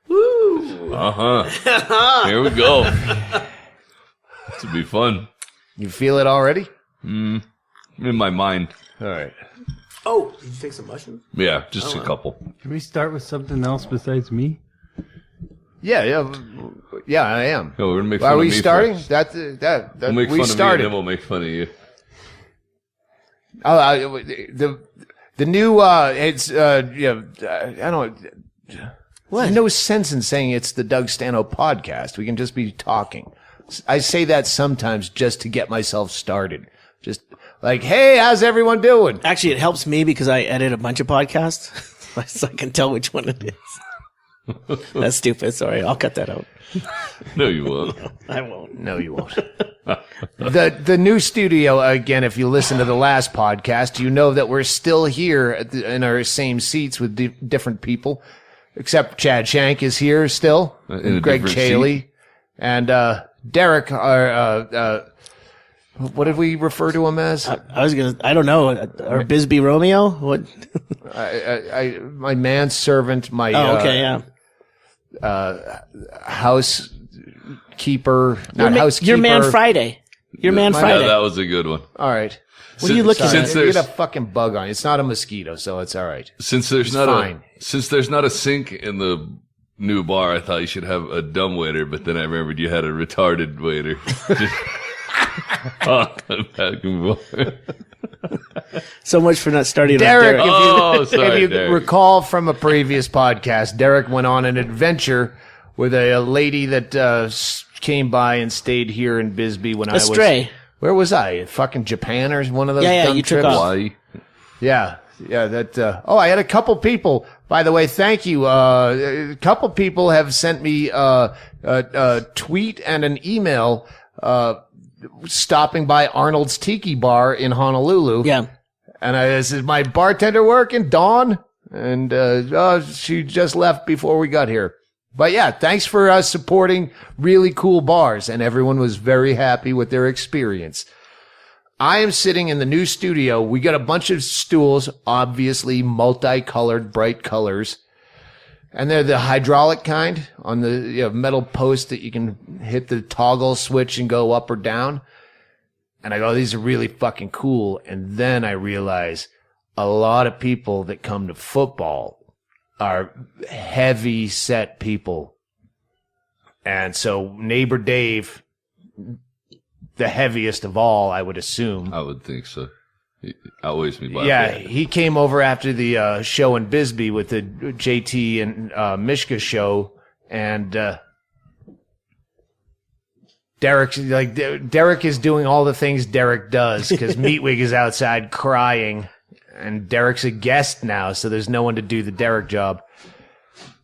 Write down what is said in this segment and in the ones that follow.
Woo! Here we go. This will be fun. You feel it already? In my mind. All right. Oh, did you take some mushrooms? Yeah, just a couple. Can we start with something else besides me? Yeah, I am. No, we're gonna make fun Are of we me starting? first. We'll We'll make fun started. of me, and then we'll make fun of you. Oh, the new it's I don't. What? There's no sense in saying it's the Doug Stanhope podcast. We can just be talking. I say that sometimes just to get myself started. Just like, hey, how's everyone doing? Actually, it helps me because I edit a bunch of podcasts, so I can tell which one it is. That's stupid. Sorry, I'll cut that out. No, you won't. I won't. No, you won't. The new studio, again, if you listen to the last podcast, you know that we're still here in our same seats with different people, except Chad Shank is here still, In a and Ggreg different Chaille, and Derrick, what did we refer to him as? I don't know. Or Bisbee Romeo? What? My manservant, my okay, yeah. housekeeper, not housekeeper. Your man Friday. Your man Friday. Yeah, that was a good one. All right. What are you looking Sorry, at? you get a fucking bug on. It's not a mosquito, so it's all right. Since there's fine. not a sink in the new bar, I thought you should have a dumb waiter, but then I remembered you had a retarded waiter. Back and forth. So much for not starting Derrick, on Derrick. if you Derrick. recall from a previous podcast, Derrick went on an adventure with a lady that came by and stayed here in Bisbee when I was... Stray. Where was I? Fucking Japan or one of those Yeah, dumb you took trips? off. Why? Yeah, that... I had a couple people... By the way, thank you. A couple people have sent me a tweet and an email stopping by Arnold's Tiki Bar in Honolulu. Yeah. And I said, my bartender working, Dawn? And she just left before we got here. But yeah, thanks for supporting really cool bars. And everyone was very happy with their experience. I am sitting in the new studio. We got a bunch of stools, obviously multicolored, bright colors. And they're the hydraulic kind on the metal post that you can hit the toggle switch and go up or down. And I go, these are really fucking cool. And then I realize a lot of people that come to football are heavy set people. And so neighbor Dave, the heaviest of all, I would assume. I would think so. He outweighs me by a Yeah, bit. he came over after the show in Bisbee with the JT and Mishka show, and Derrick is doing all the things Derrick does because Meatwig is outside crying, and Derrick's a guest now, so there's no one to do the Derrick job.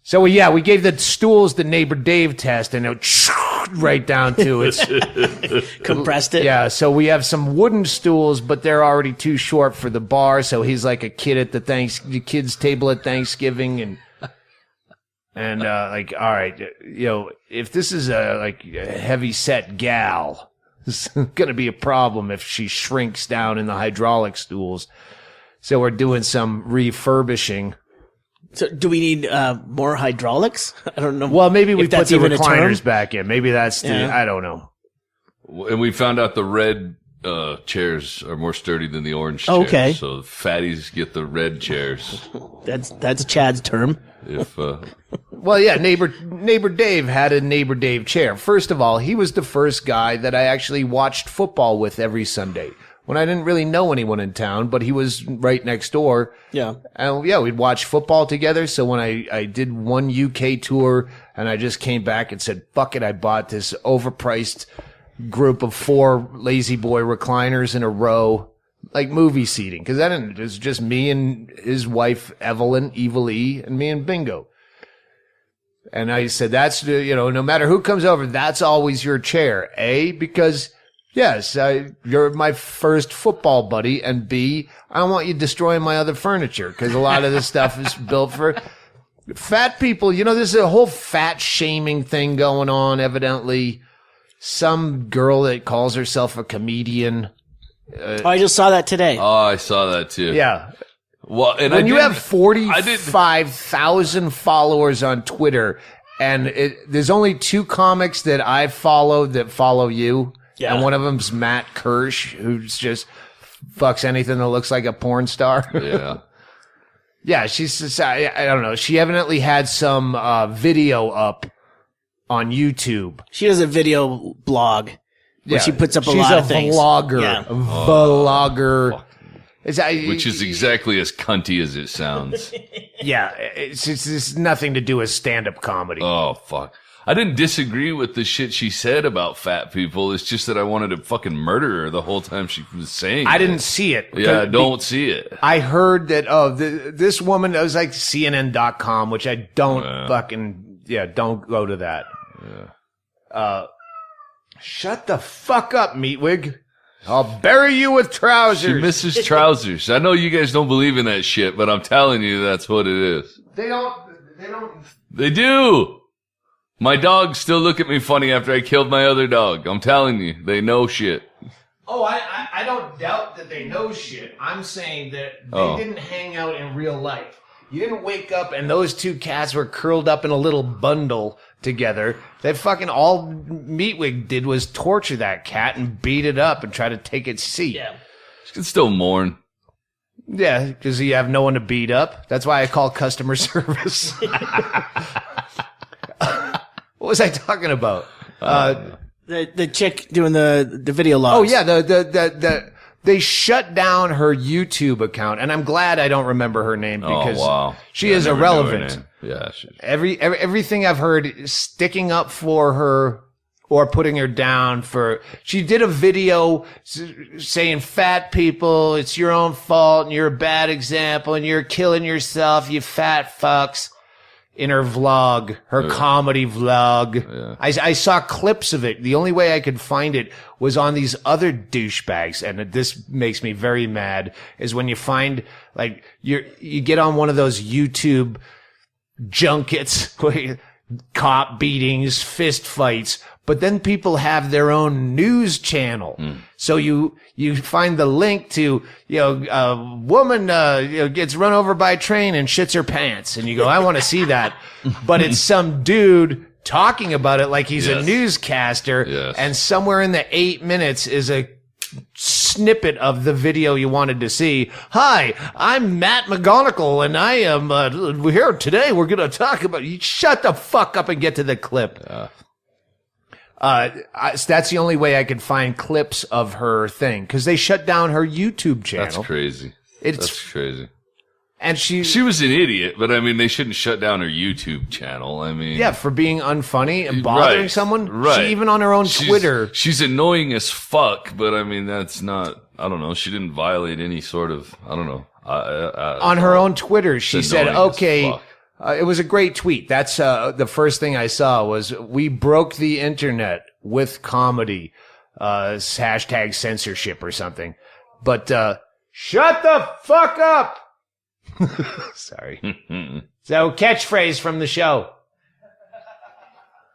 So we gave the stools the neighbor Dave test, and it right down to it's Compressed it. yeah. So we have some wooden stools, but they're already too short for the bar. So he's like a kid at the kids' table at Thanksgiving, and like, all right, if this is a heavy set gal, this is gonna be a problem if she shrinks down in the hydraulic stools. So we're doing some refurbishing. So do we need more hydraulics? I don't know. Well, maybe we if put that's the even a term. recliners back in. Maybe that's the, Yeah. I don't know. And we found out the red chairs are more sturdy than the orange Oh, chairs. okay. So fatties get the red chairs. That's Chad's term. If Well, yeah, neighbor Dave had a neighbor Dave chair. First of all, he was the first guy that I actually watched football with every Sunday when I didn't really know anyone in town, but he was right next door. Yeah. And yeah, we'd watch football together. So when I did one UK tour and I just came back and said, fuck it, I bought this overpriced group of 4 lazy boy recliners in a row, like movie seating. Cause it was just me and his wife, Evelyn, Evil E, and me and Bingo. And I said, that's, no matter who comes over, that's always your chair. A, because yes, you're my first football buddy. And B, I don't want you destroying my other furniture because a lot of this stuff is built for fat people. There's a whole fat shaming thing going on, evidently. Some girl that calls herself a comedian. I just saw that today. I saw that too. Yeah. Well, and when you have I didn't- 45,000 followers on Twitter, and there's only 2 comics that I follow that follow you, Yeah. and one of them's Matt Kirsch, who's just fucks anything that looks like a porn star. Yeah. Yeah, she's just, I don't know. She evidently had some video up on YouTube. She does a video blog where she puts up a She's lot of things. She's a vlogger. Yeah. A vlogger. Which is exactly as cunty as it sounds. Yeah, it's nothing to do with stand-up comedy. Oh, fuck. I didn't disagree with the shit she said about fat people. It's just that I wanted to fucking murder her the whole time she was saying I it. didn't see it. Yeah, don't see it. I heard that, this woman, it was like CNN.com, which I don't don't go to that. Yeah. Shut the fuck up, Meatwig. I'll bury you with trousers. She misses trousers. I know you guys don't believe in that shit, but I'm telling you that's what it is. They don't. They do. My dogs still look at me funny after I killed my other dog. I'm telling you, they know shit. Oh, I don't doubt that they know shit. I'm saying that they didn't hang out in real life. You didn't wake up and those 2 cats were curled up in a little bundle together. They fucking all Meatwig did was torture that cat and beat it up and try to take its seat. Yeah. She can still mourn. Yeah, because you have no one to beat up. That's why I call customer service. What was I talking about? The chick doing the video logs. Oh yeah, they shut down her YouTube account, and I'm glad I don't remember her name because she is I never knew her irrelevant. name. Yeah, Everything I've heard is sticking up for her or putting her down for. She did a video saying fat people, it's your own fault, and you're a bad example, and you're killing yourself, you fat fucks. In her vlog, her comedy vlog. Yeah. I saw clips of it. The only way I could find it was on these other douchebags. And this makes me very mad is when you find, like, you get on one of those YouTube junkets, cop beatings, fist fights, but then people have their own news channel. So you find the link to, a woman, gets run over by a train and shits her pants. And you go, I want to see that. But it's some dude talking about it like he's a newscaster. Yes. And somewhere in the 8 minutes is a snippet of the video you wanted to see. Hi, I'm Matt McGonagall, and I am here today. We're going to talk about. You shut the fuck up and get to the clip. That's the only way I could find clips of her thing because they shut down her YouTube channel. That's crazy. That's crazy. And she was an idiot, but I mean, they shouldn't shut down her YouTube channel. I mean, yeah, for being unfunny and bothering someone. Right. She even on her own Twitter. She's annoying as fuck, but I mean, that's not. I don't know. She didn't violate any sort of. I don't know. On her own Twitter, she said, "Okay." It was a great tweet. That's the first thing I saw was we broke the internet with comedy, hashtag censorship or something. But shut the fuck up. Sorry. So catchphrase from the show.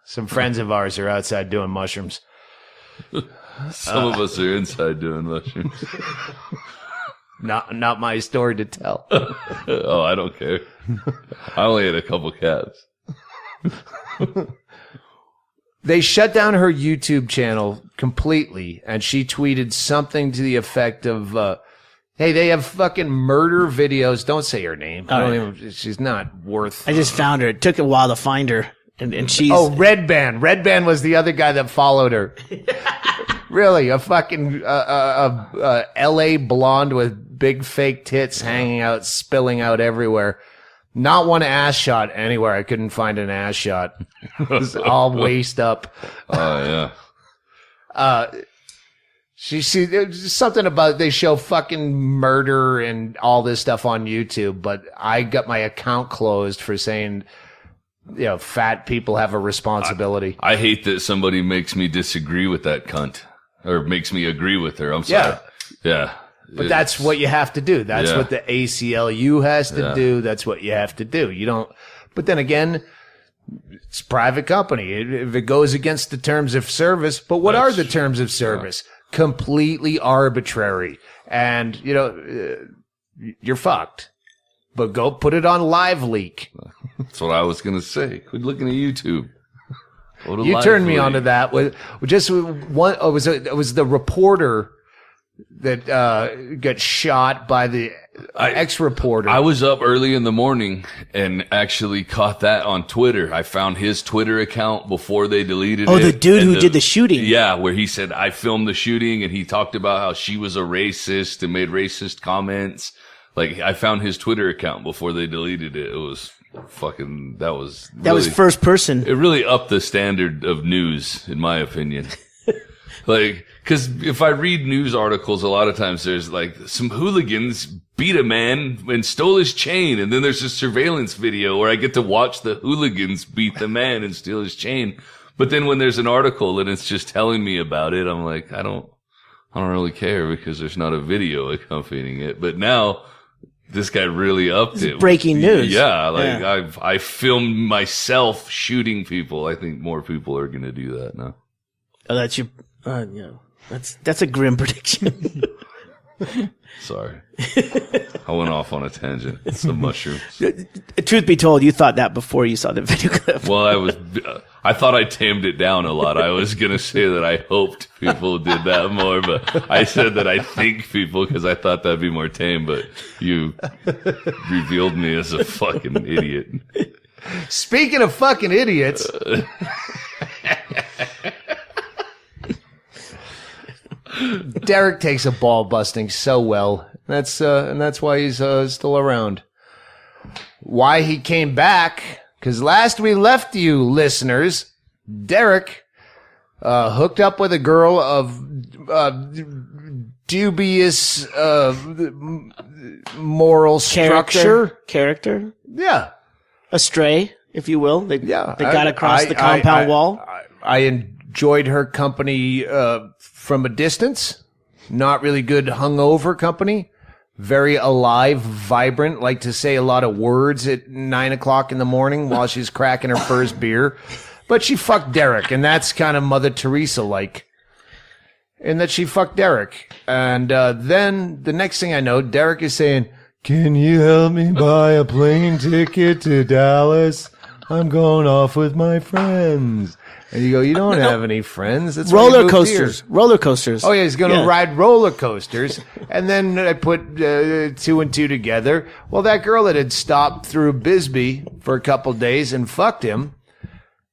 Some friends of ours are outside doing mushrooms. Some of us are inside doing mushrooms. Not my story to tell. Oh, I don't care. I only had a couple cats. They shut down her YouTube channel completely, and she tweeted something to the effect of, hey, they have fucking murder videos. Don't say her name. She's not worth. I just found her. It took a while to find her, and she's. Oh, Red Band. Red Band was the other guy that followed her. Really, a fucking L.A. blonde with big fake tits hanging out, spilling out everywhere. Not one ass shot anywhere. I couldn't find an ass shot. It was all waist up. Oh, yeah. There's something about they show fucking murder and all this stuff on YouTube, but I got my account closed for saying, fat people have a responsibility. I hate that somebody makes me disagree with that cunt or makes me agree with her. I'm sorry. Yeah. But that's what you have to do. That's what the ACLU has to do. That's what you have to do. You don't, but then again, it's a private company. If it goes against the terms of service, but what are the terms of service? Completely arbitrary. And, you're fucked. but go put it on Live Leak. That's what I was going to say. Quit looking at YouTube. You turned me onto that. With just one, it was the reporter that got shot by the ex-reporter. I was up early in the morning and actually caught that on Twitter. I found his Twitter account before they deleted it. Oh, the dude who did the shooting. Yeah, where he said, I filmed the shooting, and he talked about how she was a racist and made racist comments. Like, I found his Twitter account before they deleted it. It was fucking, that was first person. It really upped the standard of news, in my opinion. Like, cause if I read news articles, a lot of times there's like some hooligans beat a man and stole his chain. And then there's a surveillance video where I get to watch the hooligans beat the man and steal his chain. But then when there's an article and it's just telling me about it, I'm like, I don't really care because there's not a video accompanying it. But now this guy really upped it. Breaking news. Yeah. Like I filmed myself shooting people. I think more people are going to do that now. Oh, that's your, yeah. That's a grim prediction. Sorry. I went off on a tangent. It's the mushrooms. Truth be told, you thought that before you saw the video clip. Well, I thought I tamed it down a lot. I was going to say that I hoped people did that more, but I said that I think people because I thought that'd be more tame, but you revealed me as a fucking idiot. Speaking of fucking idiots. Derrick takes a ball busting so well. And that's why he's still around. Why he came back? Because last we left you, listeners, Derrick hooked up with a girl of dubious moral structure. Character? Yeah. A stray, if you will. They got across the compound wall. I enjoyed her company from a distance. Not really good hungover company. Very alive, vibrant, like to say a lot of words at 9 o'clock in the morning while she's cracking her first beer. But she fucked Derrick, and that's kind of Mother Teresa-like. In that she fucked Derrick. And then the next thing I know, Derrick is saying, "Can you help me buy a plane ticket to Dallas? I'm going off with my friends." And you go, "You don't have any friends." That's roller coasters. Roller coasters. Oh, yeah, he's going to ride roller coasters. And then I put 2 and 2 together. Well, that girl that had stopped through Bisbee for a couple days and fucked him.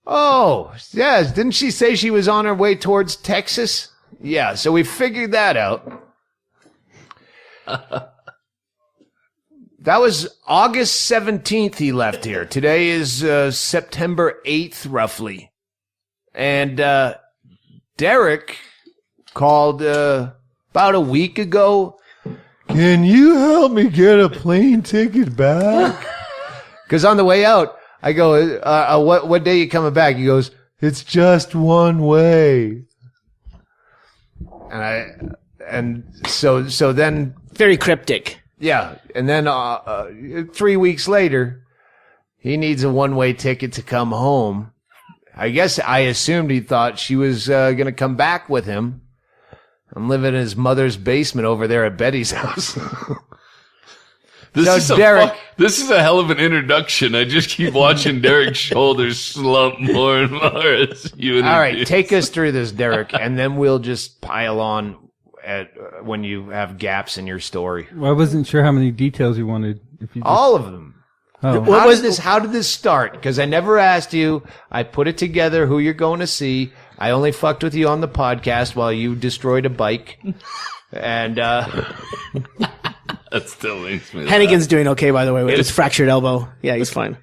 Oh, yes. Didn't she say she was on her way towards Texas? Yeah, so we figured that out. That was August 17th he left here. Today is September 8th, roughly. And Derrick called about a week ago. "Can you help me get a plane ticket back?" Because on the way out, I go, what day you coming back? He goes, "It's just one way." And so then very cryptic. Yeah, and then 3 weeks later, he needs a one-way ticket to come home. I assumed he thought she was going to come back with him and live in his mother's basement over there at Betty's house. This is a hell of an introduction. I just keep watching Derrick's shoulders slump more and more as you introduce. All right, take us through this, Derrick, and then we'll just pile on when you have gaps in your story. Well, I wasn't sure how many details you wanted. All of them. Oh. How did this start? Because I never asked you. I put it together who you're going to see. I only fucked with you on the podcast while you destroyed a bike. And that still makes me laugh. Hennigan's doing okay, by the way, with his fractured elbow. Yeah, he's fine.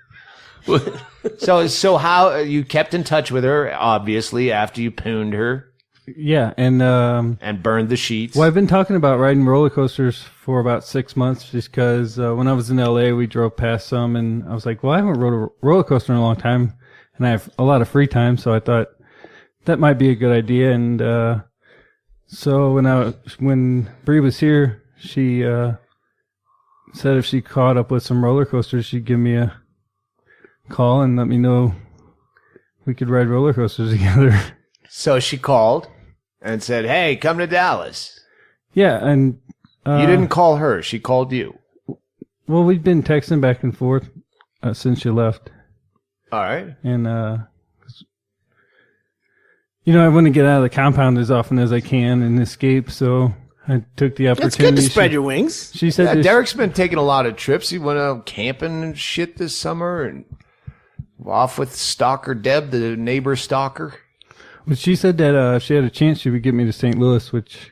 So how you kept in touch with her, obviously, after you pooned her. Yeah, and burned the sheets. Well, I've been talking about riding roller coasters for about 6 months, just because when I was in LA, we drove past some, and I was like, well, I haven't rode a roller coaster in a long time, and I have a lot of free time, so I thought that might be a good idea. And so when Bree was here, she said if she caught up with some roller coasters, she'd give me a call and let me know we could ride roller coasters together. So she called and said, "Hey, come to Dallas." Yeah, and you didn't call her; she called you. Well, we've been texting back and forth since you left. All right. And, I want to get out of the compound as often as I can and escape, so I took the opportunity. It's good to spread your wings. She said Derrick's been taking a lot of trips. He went out camping and shit this summer and off with Stalker Deb, the neighbor stalker. Well, she said that if she had a chance, she would get me to St. Louis, which,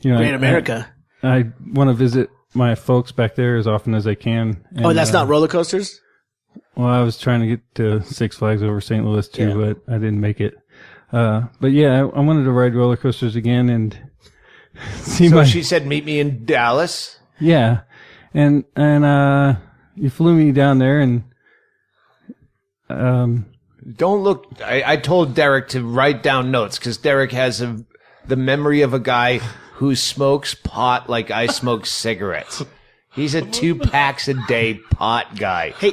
Great America. I want to visit my folks back there as often as I can. And, that's not roller coasters? Well, I was trying to get to Six Flags over St. Louis too, but I didn't make it. But yeah, I wanted to ride roller coasters again and see she said, meet me in Dallas. Yeah. And you flew me down there and, don't look. I told Derrick to write down notes because Derrick has the memory of a guy who smokes pot like I smoke cigarettes. He's a 2 packs a day pot guy. Hey,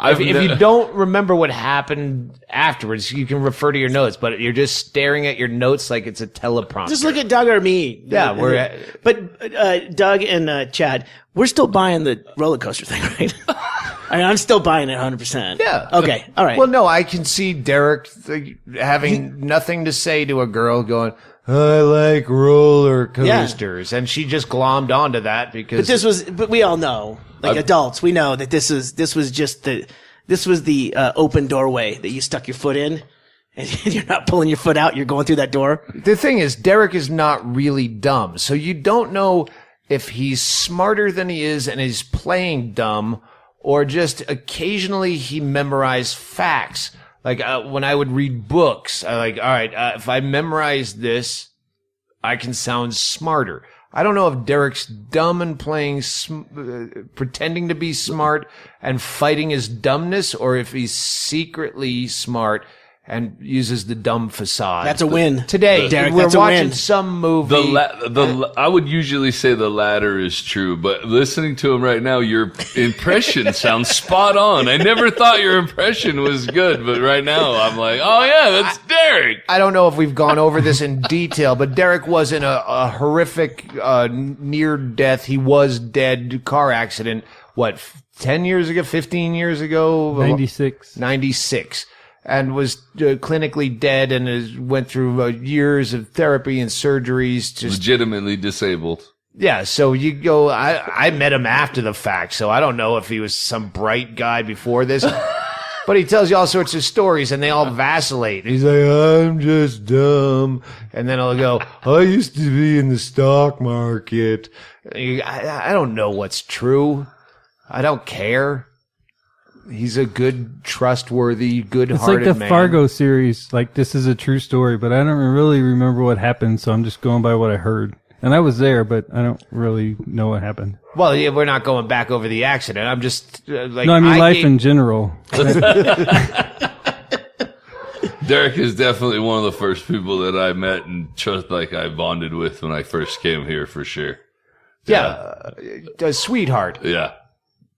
if you don't remember what happened afterwards, you can refer to your notes, but you're just staring at your notes like it's a teleprompter. Just look at Doug or me. Yeah, but Doug and Chad, we're still buying the roller coaster thing, right? I'm still buying it 100%. Yeah. Okay. All right. Well, no, I can see Derrick having nothing to say to a girl going, I like roller coasters. Yeah. And she just glommed onto that because. But we all know, adults, we know that this was the open doorway that you stuck your foot in. And you're not pulling your foot out. You're going through that door. The thing is, Derrick is not really dumb. So you don't know if he's smarter than he is and is playing dumb, or just occasionally he memorized facts. Like when I would read books, all right, if I memorize this, I can sound smarter. I don't know if Derrick's dumb and playing, pretending to be smart and fighting his dumbness, or if he's secretly smart and uses the dumb facade. That's a win. Today, Derrick, we're watching some movie. I would usually say the latter is true, but listening to him right now, your impression sounds spot on. I never thought your impression was good, but right now I'm like, oh yeah, that's Derrick. I don't know if we've gone over this in detail, but Derrick was in a horrific near death. He was dead car accident. What, 10 years ago, 15 years ago? 96. And was clinically dead and went through years of therapy and surgeries. Just legitimately disabled. Yeah, so you go, I met him after the fact, so I don't know if he was some bright guy before this. But he tells you all sorts of stories, and they all vacillate. He's like, I'm just dumb. And then I'll go, I used to be in the stock market. I don't know what's true. I don't care. He's a good, trustworthy, good-hearted man. It's like the Fargo series. Like, this is a true story, but I don't really remember what happened, so I'm just going by what I heard. And I was there, but I don't really know what happened. Well, yeah, we're not going back over the accident. I'm just like... No, I mean life in general. Derrick is definitely one of the first people that I met and I bonded with when I first came here, for sure. Yeah. A sweetheart. Yeah.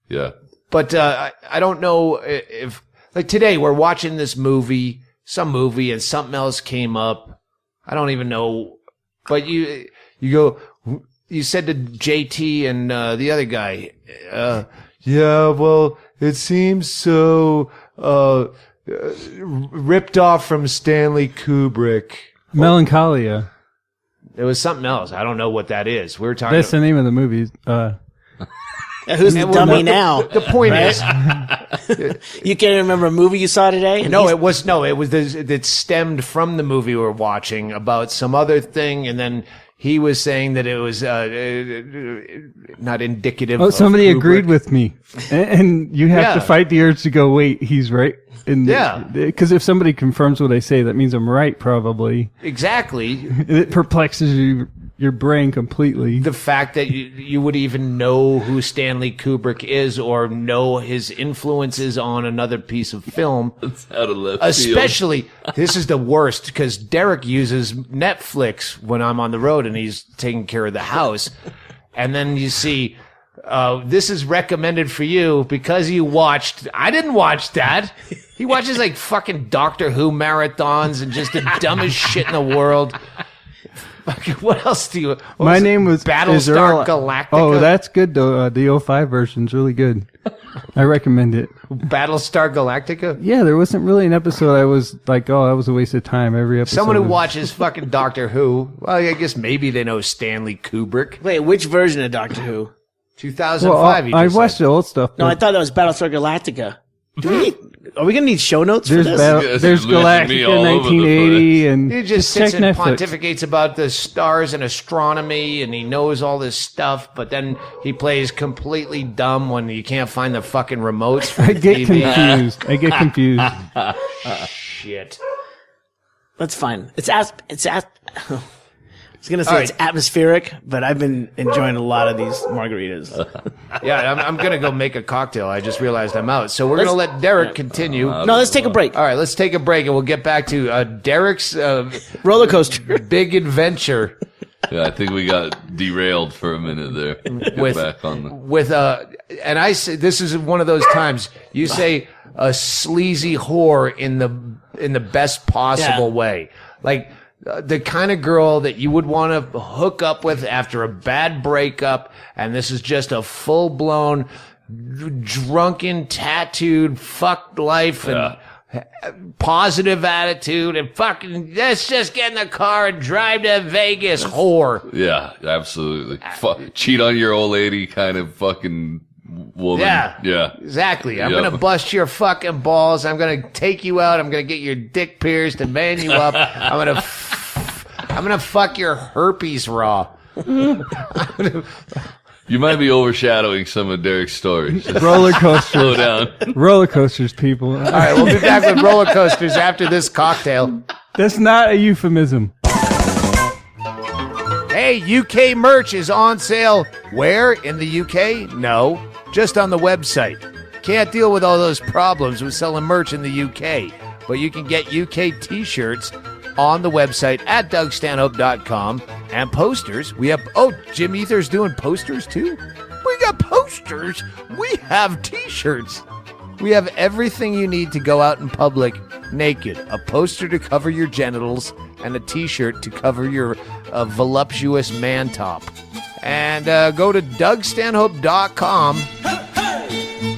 Yeah. But I don't know if, like today, we're watching this movie, and something else came up. I don't even know. But you said to JT and the other guy, yeah, well, it seems so ripped off from Stanley Kubrick. Melancholia. It was something else. I don't know what that is. We were talking. That's the name of the movie. Who's the dummy now? The point is, you can't remember a movie you saw today? It stemmed from the movie we were watching about some other thing, and then he was saying that it was not indicative. Oh, somebody Kubrick. agreed with me, and you have to fight the urge to go, wait, he's right. Because if somebody confirms what I say, that means I'm right, probably. Exactly. It perplexes your brain completely. The fact that you would even know who Stanley Kubrick is or know his influences on another piece of film. That's out of left Especially, this is the worst, because Derrick uses Netflix when I'm on the road and he's taking care of the house. And then you see, this is recommended for you because you watched... I didn't watch that. He watches like fucking Doctor Who marathons and just the dumbest shit in the world. What else do you? what My was it? name was Battlestar Galactica. Oh, that's good though. The 05 version's really good. I recommend it. Battlestar Galactica. Yeah, there wasn't really an episode I was like, oh, that was a waste of time. Every episode. Someone who was- watches fucking Doctor Who. Well, I guess maybe they know Stanley Kubrick. Wait, which version of Doctor Who? 2005. Well, I watched the old stuff. No, I but thought that was Battlestar Galactica. Are we gonna need show notes for there's this? guys there's are losing me Galactica all over the 1980, and He just check sits and Netflix. pontificates about the stars and astronomy, and he knows all this stuff, but then he plays completely dumb when you can't find the fucking remotes for I the get TV. confused. I get confused. Shit. That's fine. I was gonna say All it's right. atmospheric, but I've been enjoying a lot of these margaritas. Yeah, I'm going to go make a cocktail. I just realized I'm out. So we're going to let Derrick continue. No, let's take a break. All right, let's take a break, and we'll get back to Derrick's Roller coaster. big adventure Yeah, I think we got derailed for a minute there. Get with back on the. with and I say this is one of those times you say a sleazy whore in the best possible Yeah. way, like the kind of girl that you would want to hook up with after a bad breakup, and this is just a full blown drunken, tattooed, fucked life and positive attitude and fucking let's just get in the car and drive to Vegas, whore. Yeah, absolutely. Cheat on your old lady kind of fucking woman. Yeah. Yeah. Exactly. I'm Yep. going to bust your fucking balls. I'm going to take you out. I'm going to get your dick pierced and man you up. I'm going to fuck your herpes raw. You might be overshadowing some of Derrick's stories. Just Roller coasters. slow down. Roller coasters, people. All right, we'll be back with roller coasters after this cocktail. That's not a euphemism. Hey, UK merch is on sale. Where? In the UK? No, just on the website. Can't deal with all those problems with selling merch in the UK, but you can get UK t-shirts on the website at DougStanhope.com and posters. We have, Jim Ether's doing posters too? We got posters. We have t-shirts. We have everything you need to go out in public naked. A poster to cover your genitals and a t-shirt to cover your voluptuous man top. And go to DougStanhope.com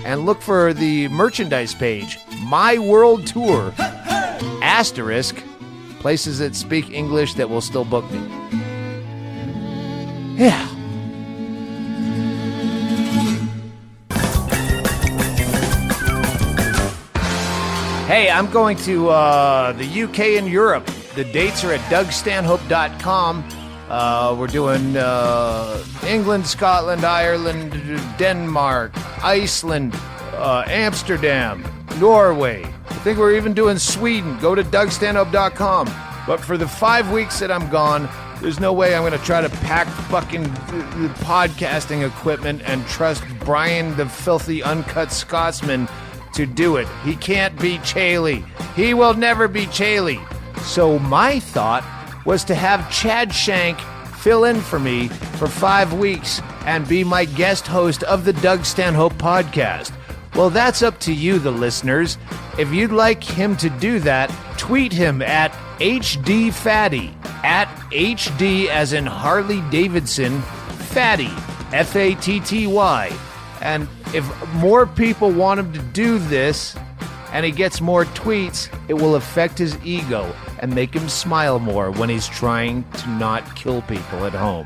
and look for the merchandise page. My World Tour, asterisk, places that speak English that will still book me. Yeah. Hey, I'm going to the UK and Europe. The dates are at DougStanhope.com. We're doing England, Scotland, Ireland, Denmark, Iceland, Amsterdam, Norway. I think we're even doing Sweden. Go to DougStanhope.com. But for the 5 weeks that I'm gone, there's no way I'm going to try to pack fucking the podcasting equipment and trust Brian the filthy uncut Scotsman to do it. He can't be Chaille. He will never be Chaille. So my thought was to have Chad Shank fill in for me for 5 weeks and be my guest host of the Doug Stanhope podcast. Well, that's up to you, the listeners. If you'd like him to do that, tweet him at HDFatty, at HD as in Harley Davidson, Fatty, Fatty. And if more people want him to do this, and he gets more tweets, it will affect his ego and make him smile more when he's trying to not kill people at home.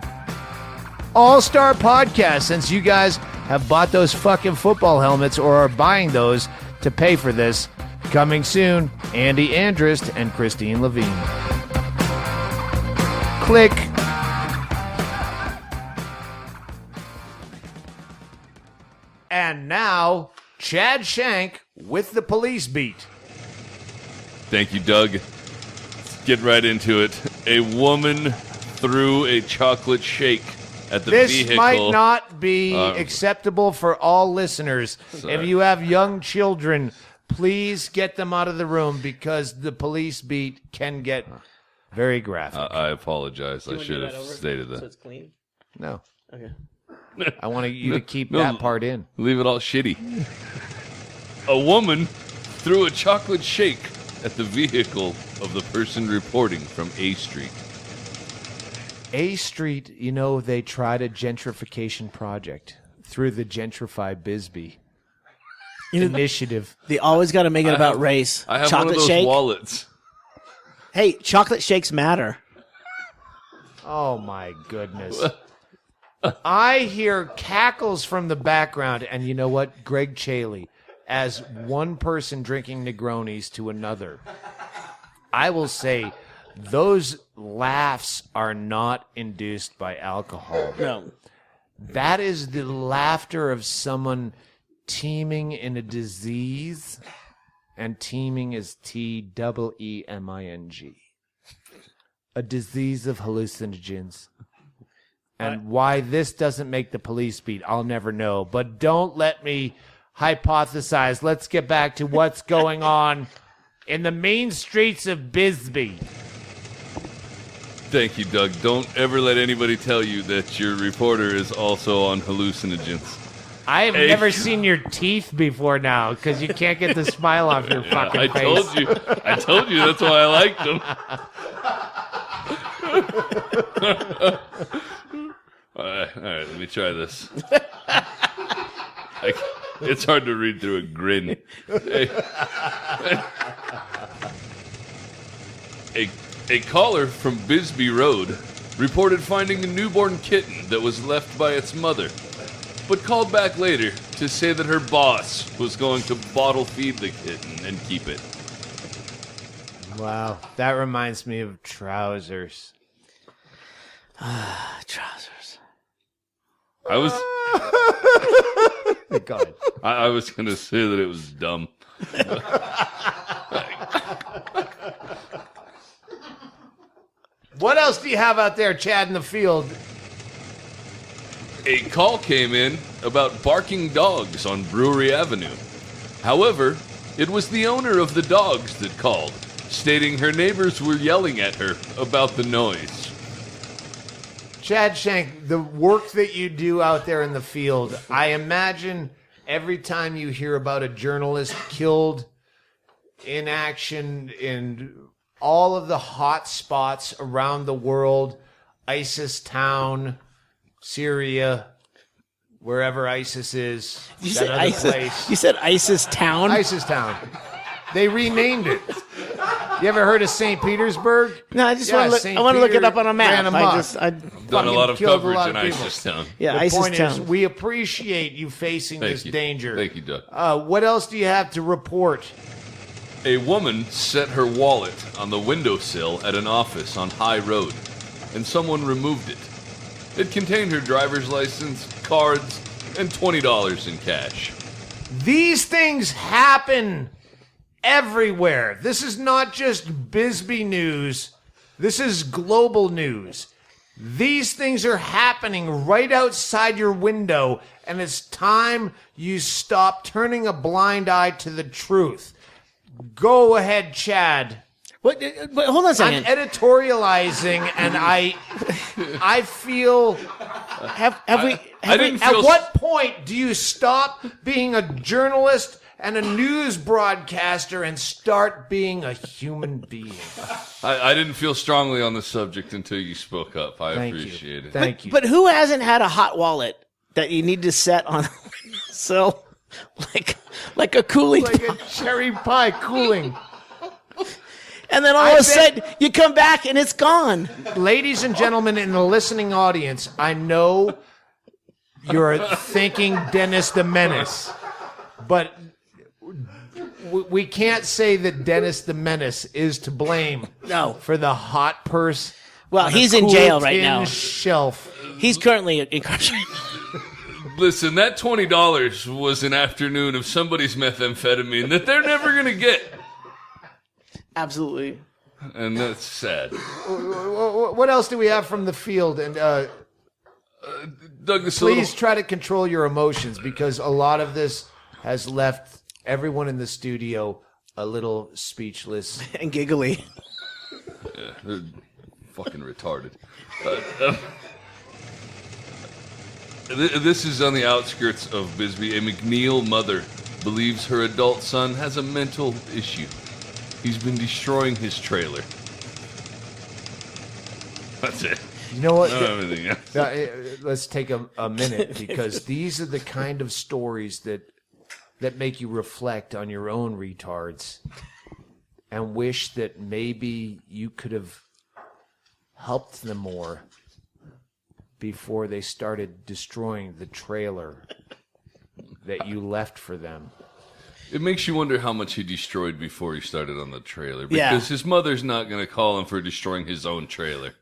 All-Star Podcast, since you guys have bought those fucking football helmets or are buying those to pay for this. Coming soon, Andy Andrist and Christine Levine. Click. And now, Chad Shank with the police beat. Thank you, Doug. Let's get right into it. A woman threw a chocolate shake at the This vehicle. might not be acceptable for all listeners. Sorry. If you have young children, please get them out of the room because the police beat can get very graphic. I apologize. I should have stated So that. it's clean. No. Okay. I want you to keep No. that part in. Leave it all shitty. A woman threw a chocolate shake at the vehicle of the person reporting from A Street. A Street, you know, they tried a gentrification project through the Gentrify Bisbee initiative. They always got to make it about race. I have chocolate one of those shake. wallets. Hey, chocolate shakes matter. Oh my goodness. I hear cackles from the background, and you know what? Ggreg Chaille, as one person drinking Negronis to another, I will say those laughs are not induced by alcohol. No. That is the laughter of someone teeming in a disease, and teeming is TEEMING. A disease of hallucinogens. And why this doesn't make the police beat, I'll never know. But don't let me hypothesize. Let's get back to what's going on in the main streets of Bisbee. Thank you, Doug. Don't ever let anybody tell you that your reporter is also on hallucinogens. I have never seen your teeth before now because you can't get the smile off your fucking face. I told you that's why I liked them. All right, let me try this. It's hard to read through a grin. A caller from Bisbee Road reported finding a newborn kitten that was left by its mother, but called back later to say that her boss was going to bottle feed the kitten and keep it. Wow, that reminds me of Trousers. Trousers. I was Go ahead. I was going to say that it was dumb. What else do you have out there, Chad, in the field? A call came in about barking dogs on Brewery Avenue. However, it was the owner of the dogs that called, stating her neighbors were yelling at her about the noise. Chad Shank, the work that you do out there in the field, I imagine every time you hear about a journalist killed in action in all of the hot spots around the world, ISIS town, Syria, wherever ISIS is. You said ISIS. You said ISIS town? ISIS town. They renamed it. You ever heard of St. Petersburg? No, I just want to look it up on a map. Done a lot of killed coverage a lot in of people. ISIS town. Yeah, The ISIS point town. is, we appreciate you facing this danger. Thank you, Doug. What else do you have to report? A woman set her wallet on the windowsill at an office on High Road, and someone removed it. It contained her driver's license, cards, and $20 in cash. These things happen everywhere. This is not just Bisbee news. This is global news. These things are happening right outside your window, and it's time you stop turning a blind eye to the truth. Go ahead, Chad. What, hold on a second. I'm editorializing, and I feel. At what point do you stop being a journalist and a news broadcaster and start being a human being? I didn't feel strongly on the subject until you spoke up. I Thank appreciate you. it. Thank you. But who hasn't had a hot wallet that you need to set on so like a cooling Like a cherry pie cooling. and then all of a sudden you come back and it's gone. Ladies and gentlemen in the listening audience, I know you're thinking Dennis the Menace, but we can't say that Dennis the Menace is to blame for the hot purse. Well, on he's a in cool jail right tin now. Shelf. He's currently incarcerated. Listen, that $20 was an afternoon of somebody's methamphetamine that they're never going to get. Absolutely. And that's sad. What else do we have from the field? And Doug, please try to control your emotions, because a lot of this has left everyone in the studio a little speechless. And giggly. Yeah, they're fucking retarded. This is on the outskirts of Bisbee. A McNeil mother believes her adult son has a mental issue. He's been destroying his trailer. That's it. You know what? I don't have anything else. Let's take a minute, because these are the kind of stories that make you reflect on your own retards and wish that maybe you could have helped them more before they started destroying the trailer that you left for them. It makes you wonder how much he destroyed before he started on the trailer. Because Yeah. his mother's not going to call him for destroying his own trailer.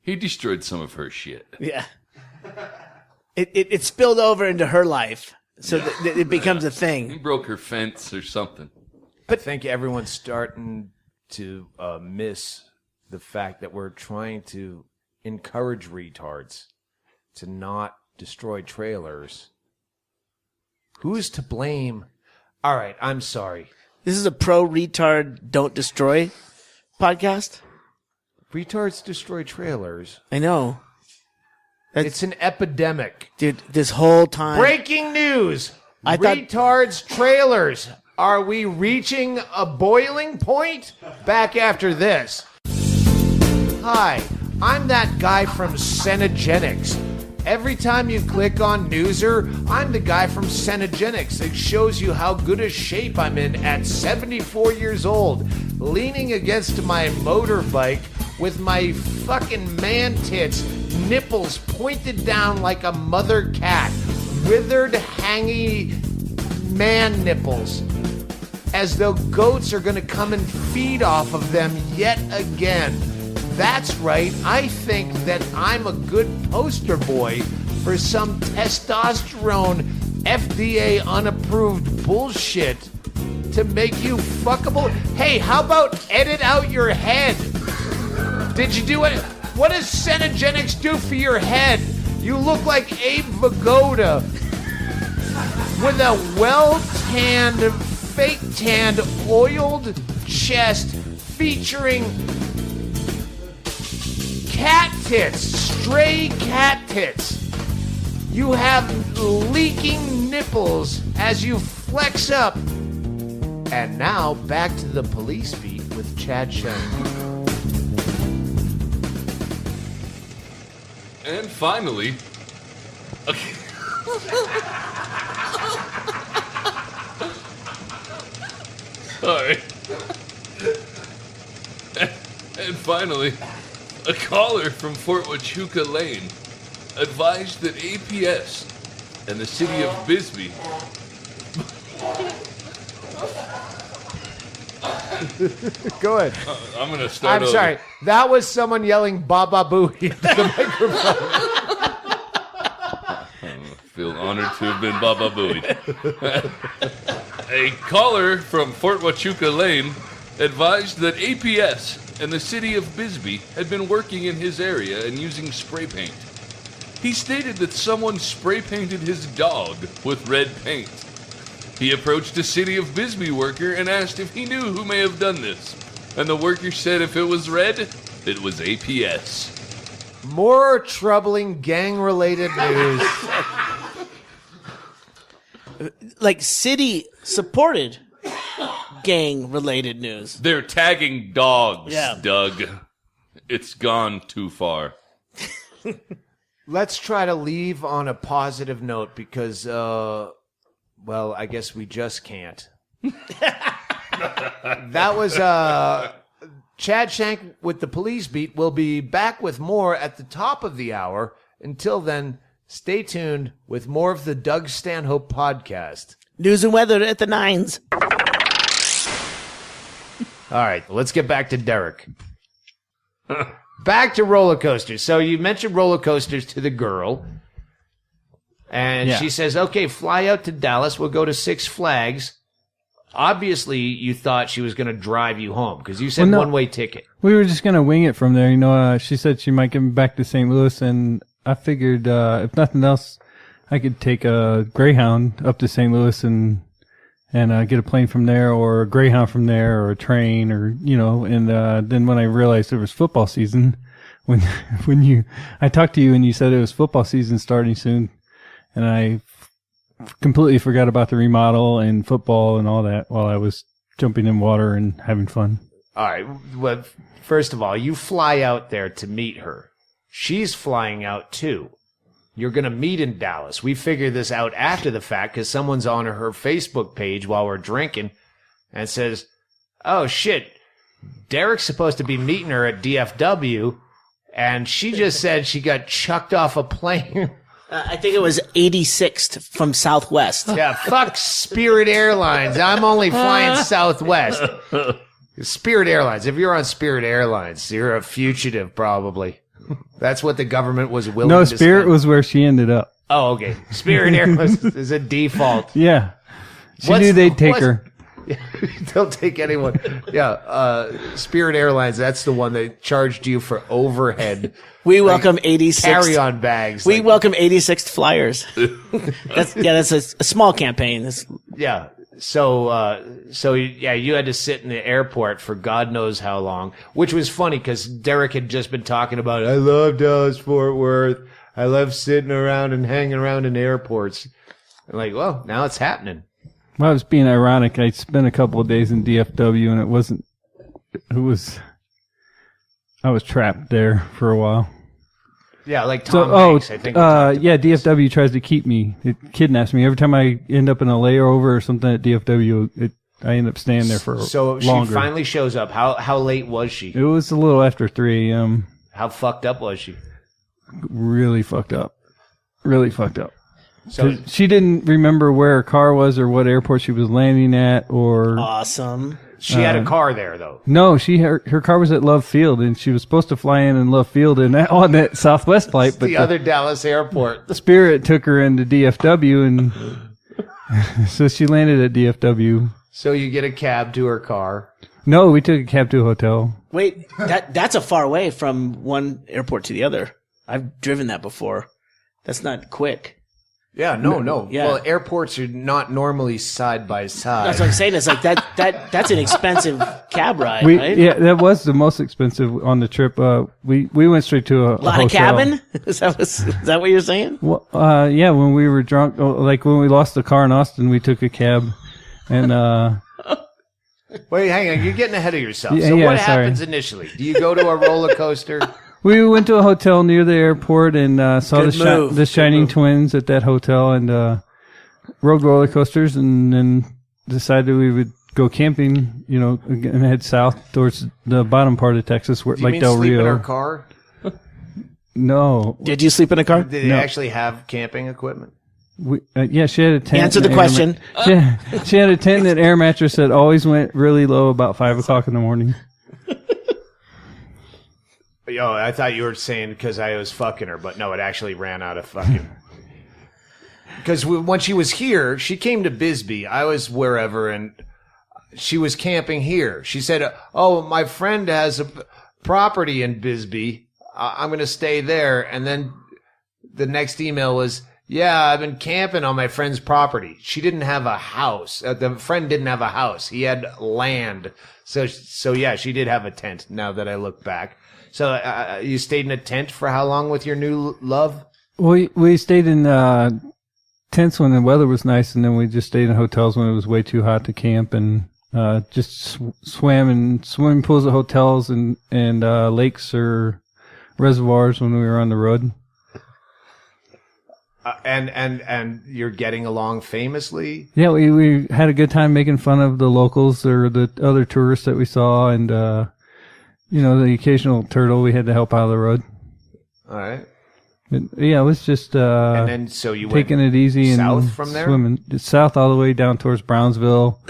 He destroyed some of her shit. Yeah. It spilled over into her life, so that it becomes a He thing. broke her fence or something. I think everyone's starting to miss the fact that we're trying to encourage retards to not destroy trailers. Who's to blame? All right, I'm sorry. This is a pro retard don't destroy podcast. Retards destroy trailers. I know, It's an epidemic. dude. This whole time, Breaking news! I thought- Retards trailers. Are we reaching a boiling point? Back after this. Hi, I'm that guy from Cenogenics. Every time you click on Newser, I'm the guy from Cenogenics. It shows you how good a shape I'm in at 74 years old, leaning against my motorbike with my fucking man tits, nipples pointed down like a mother cat, withered, hangy man nipples, as though goats are gonna come and feed off of them yet again. That's right, I think that I'm a good poster boy for some testosterone FDA unapproved bullshit to make you fuckable. Hey, how about edit out your head? Did you do it? What does Cenogenics do for your head? You look like Abe Vigoda with a well-tanned, fake-tanned, oiled chest featuring cat tits, stray cat tits. You have leaking nipples as you flex up. And now back to the police beat with Chad Shank. And finally, okay. Sorry. And finally, a caller from Fort Huachuca Lane advised that APS and the city of Bisbee Go ahead. I'm going to start I'm over. sorry. That was someone yelling Baba Booey into the microphone. I feel honored to have been Baba Booey. A caller from Fort Huachuca Lane advised that APS and the city of Bisbee had been working in his area and using spray paint. He stated that someone spray painted his dog with red paint. He approached a city of Bisbee worker and asked if he knew who may have done this. And the worker said if it was red, it was APS. More troubling gang-related news. like city-supported gang-related news. They're tagging dogs, Yeah. Doug. It's gone too far. Let's try to leave on a positive note because, well, I guess we just can't. That was Chad Shank with the police beat. We'll be back with more at the top of the hour. Until then, stay tuned with more of the Doug Stanhope podcast. News and weather at the 9s. All right, let's get back to Derrick. Back to roller coasters. So you mentioned roller coasters to the girl. And Yeah. she says, okay, fly out to Dallas. We'll go to Six Flags. Obviously, you thought she was going to drive you home because you said Well, no. one-way ticket. We were just gonna wing it from there. You know, she said she might get me back to St. Louis, and I figured if nothing else, I could take a Greyhound up to St. Louis and get a plane from there, or a Greyhound from there, or a train, or And then when I realized it was football season, when I talked to you and you said it was football season starting soon, and I completely forgot about the remodel and football and all that while I was jumping in water and having fun. All right. Well, first of all, you fly out there to meet her. she's flying out too. You're going to meet in Dallas. We figured this out after the fact because someone's on her Facebook page while we're drinking and says, oh, shit, Derrick's supposed to be meeting her at DFW, and she just said she got chucked off a plane. I think it was 86th from Southwest. Yeah, fuck Spirit Airlines. I'm only flying Southwest. Spirit Airlines. If you're on Spirit Airlines, you're a fugitive probably. That's what the government was willing to No, Spirit spend. was where she ended up. Oh, okay. Spirit Airlines is a default. Yeah. She knew they'd take her. They'll take anyone. Yeah, Spirit Airlines, that's the one that charged you for overhead. We welcome 86th. Carry-on bags. We welcome 86th flyers. That's a small campaign. Yeah. So you had to sit in the airport for God knows how long, which was funny because Derrick had just been talking about, I love Dallas Fort Worth. I love sitting around and hanging around in airports. I'm like, well, now it's happening. Well, I was being ironic. I spent a couple of days in DFW, and I was trapped there for a while. Yeah, like Tom Hanks, I think. DFW tries to keep me. It kidnaps me. Every time I end up in a layover or something at DFW, I end up staying there for longer. She finally shows up. How late was she? It was a little after 3 a.m. How fucked up was she? Really fucked up. Really fucked up. So She didn't remember where her car was or what airport she was landing at or... Awesome. she had a car there, though. No, her car was at Love Field, and she was supposed to fly in Love Field on that Southwest flight. But the other Dallas airport. Spirit took her into DFW, and so she landed at DFW. So you get a cab to her car. No, we took a cab to a hotel. Wait, that's a far way from one airport to the other. I've driven that before. That's not quick. Yeah, no. Yeah. Well, airports are not normally side by side. That's what I'm saying. It's like that's an expensive cab ride, right? Yeah, that was the most expensive on the trip. We went straight to a Lot hotel. of cabin? Is that what you're saying? Well, yeah, when we were drunk, like when we lost the car in Austin, we took a cab, and Wait, hang on. You're getting ahead of yourself. Yeah, So yeah, what sorry. happens initially? Do you go to a roller coaster? we went to a hotel near the airport and saw Good move. the Shining Twins at that hotel and rode roller coasters, and then decided we would go camping, and head south towards the bottom part of Texas, where Do you like mean Del sleep Rio. in her car? No, Did you sleep in a car? Did they actually have camping equipment? yeah, she had a tent. Answer and the air question. she had a tent and an air mattress that always went really low about 5 o'clock in the morning. Yo, I thought you were saying because I was fucking her, but no, it actually ran out of fucking. Because when she was here, she came to Bisbee. I was wherever, and she was camping here. She said, "Oh, my friend has a property in Bisbee. I'm going to stay there." And then the next email was, "Yeah, I've been camping on my friend's property." She didn't have a house. The friend didn't have a house. He had land. So yeah, she did have a tent. Now that I look back. So you stayed in a tent for how long with your new love? We stayed in tents when the weather was nice, and then we just stayed in hotels when it was way too hot to camp, and just swam in swimming pools at hotels and lakes or reservoirs when we were on the road. And you're getting along famously? Yeah, we had a good time making fun of the locals or the other tourists that we saw, and the occasional turtle we had to help out of the road. All right. But, yeah, it was just And then so you taking went it easy south and from there? swimming south all the way down towards Brownsville.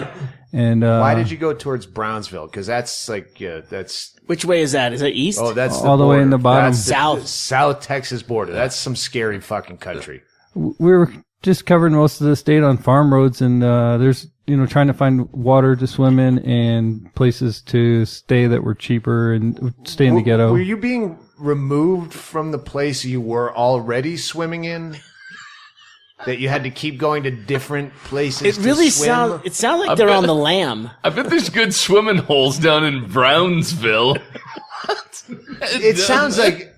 And Why did you go towards Brownsville? Because that's that's Which way is that? Is that east? that's all the way in border. the bottom. That's the South. South Texas border. That's some scary fucking country. we were just covering most of the state on farm roads, and there's trying to find water to swim in and places to stay that were cheaper and stay in the ghetto. Were you being removed from the place you were already swimming in? That you had to keep going to different places. It really to swim? sounds like they're on the lam. I bet there's good swimming holes down in Brownsville. It sounds like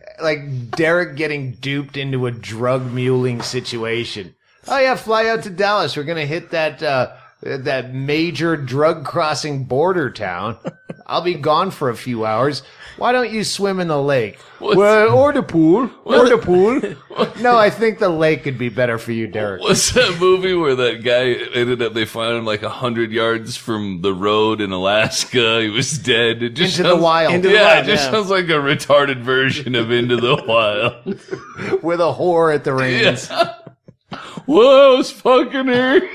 Derrick getting duped into a drug muling situation. Oh yeah, fly out to Dallas. We're gonna hit that major drug crossing border town. I'll be gone for a few hours. Why don't you swim in the lake? What's- Or the pool. Or the pool. No, I think the lake could be better for you, Derrick. What's that movie where that guy ended up, they found him like 100 yards from the road in Alaska. He was dead. It just Into the Wild. Into the Yeah, Wild, it just yeah. sounds like a retarded version of Into the Wild. With a whore at the reins. Whoa, it's fucking here.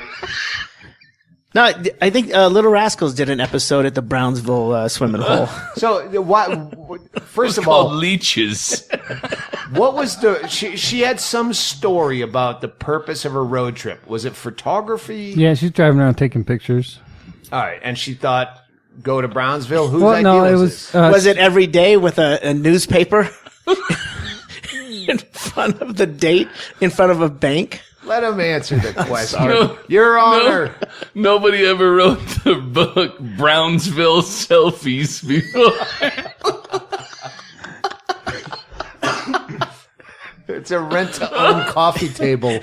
No, I think Little Rascals did an episode at the Brownsville swimming hole. So, first of Called all, leeches. what was she had some story about the purpose of her road trip. Was it photography? Yeah, she's driving around taking pictures. All right. And she thought, go to Brownsville? Whose Well, idea no, it was was. this? Was it every day with a newspaper in front of the date, in front of a bank? Let him answer the question. No, Your Honor. Nobody ever wrote the book Brownsville Selfies before. It's a rent-to-own coffee table.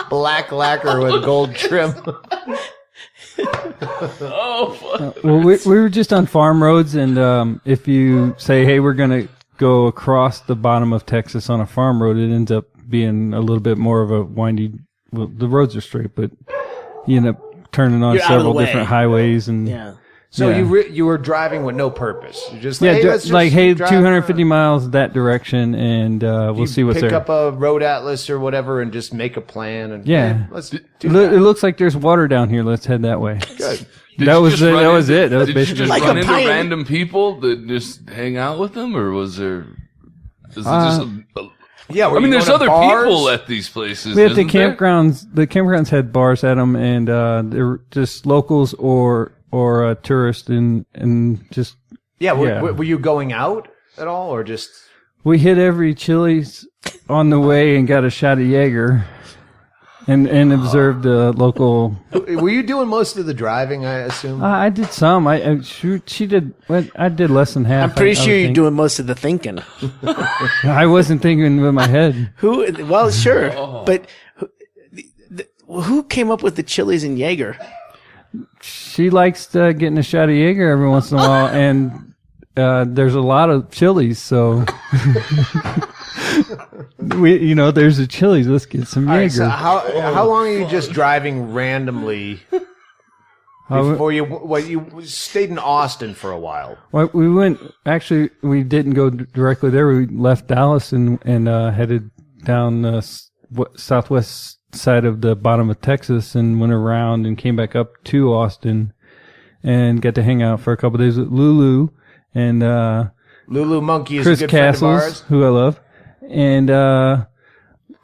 Black lacquer with gold trim. Oh, fuck. Well, we were just on farm roads, and if you say, "Hey, we're gonna go across the bottom of Texas on a farm road," it ends up being a little bit more of a windy. Well, the roads are straight, but you end up turning on You're out of the several way. different highways, and Yeah. So Yeah. you were driving with no purpose. You're just yeah, like, hey, let's just like hey, drive 250 around. miles that direction, and we'll You see what's pick there. up a road atlas or whatever and just make a plan. And Yeah. let's do It that. looks like there's water down here. Let's head that way. Good. Did That you was just it. run That was into- it. That was did basically you just Like run a into pilot. random people that just hang out with them, or was there? Is it just? Yeah, I mean, there's other people at these places. We had the isn't there? campgrounds. The campgrounds had bars at them, and they were just locals or tourists, and just Yeah, Yeah. were you going out at all, or just? we hit every Chili's on the way and got a shot of Jaeger, and observed the local. Were you doing most of the driving? I assume. I did some. She did. I did less than half. I'm pretty I sure would you're think. doing most of the thinking. I wasn't thinking with my head. Who? Well, sure, but who came up with the Chili's and Jaeger? She likes getting a shot of Jaeger every once in a while, and there's a lot of Chili's, so there's a Chili's. Let's get some All Jaeger. right, so how long are you just driving randomly before you stayed in Austin for a while? Well, we didn't go directly there. We left Dallas and headed down the southwest side of the bottom of Texas and went around and came back up to Austin and got to hang out for a couple of days with Lulu and Lulu Monkey is Chris a good friend of Castles, ours. who I love, and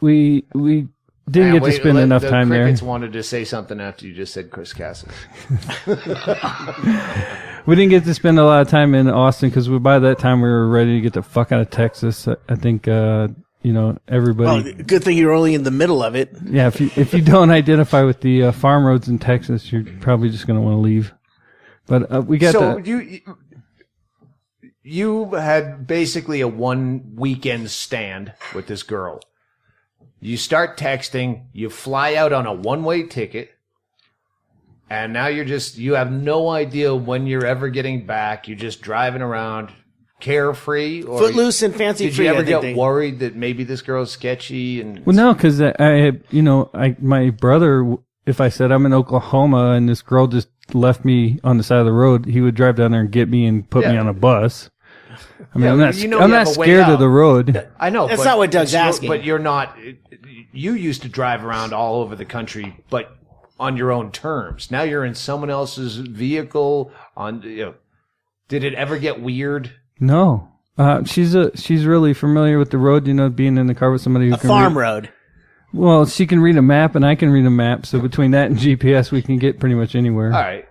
we didn't get to spend enough time the there. Crickets wanted to say something after you just said Chris Castles. We didn't get to spend a lot of time in Austin because by that time we were ready to get the fuck out of Texas. I think everybody. Well, good thing you're only in the middle of it. Yeah, if you don't identify with the farm roads in Texas, you're probably just going to want to leave. But we got So you had basically a one weekend stand with this girl. You start texting, you fly out on a one-way ticket, and now you have no idea when you're ever getting back. You're just driving around carefree. Or Footloose and fancy did free. you ever I think get worried that maybe this girl's sketchy? And well, no, because my brother. If I said I'm in Oklahoma and this girl just left me on the side of the road, he would drive down there and get me and put me Yeah. on a bus. I mean, Yeah, I'm not, you know I'm you not have a way scared out. of the road. I know That's but not what Doug's asking. But you're not. You used to drive around all over the country, but on your own terms. Now you're in someone else's vehicle. Did it ever get weird? No, she's really familiar with the road. Being in the car with somebody who a can farm road. Well, she can read a map and I can read a map. So between that and GPS, we can get pretty much anywhere. All right.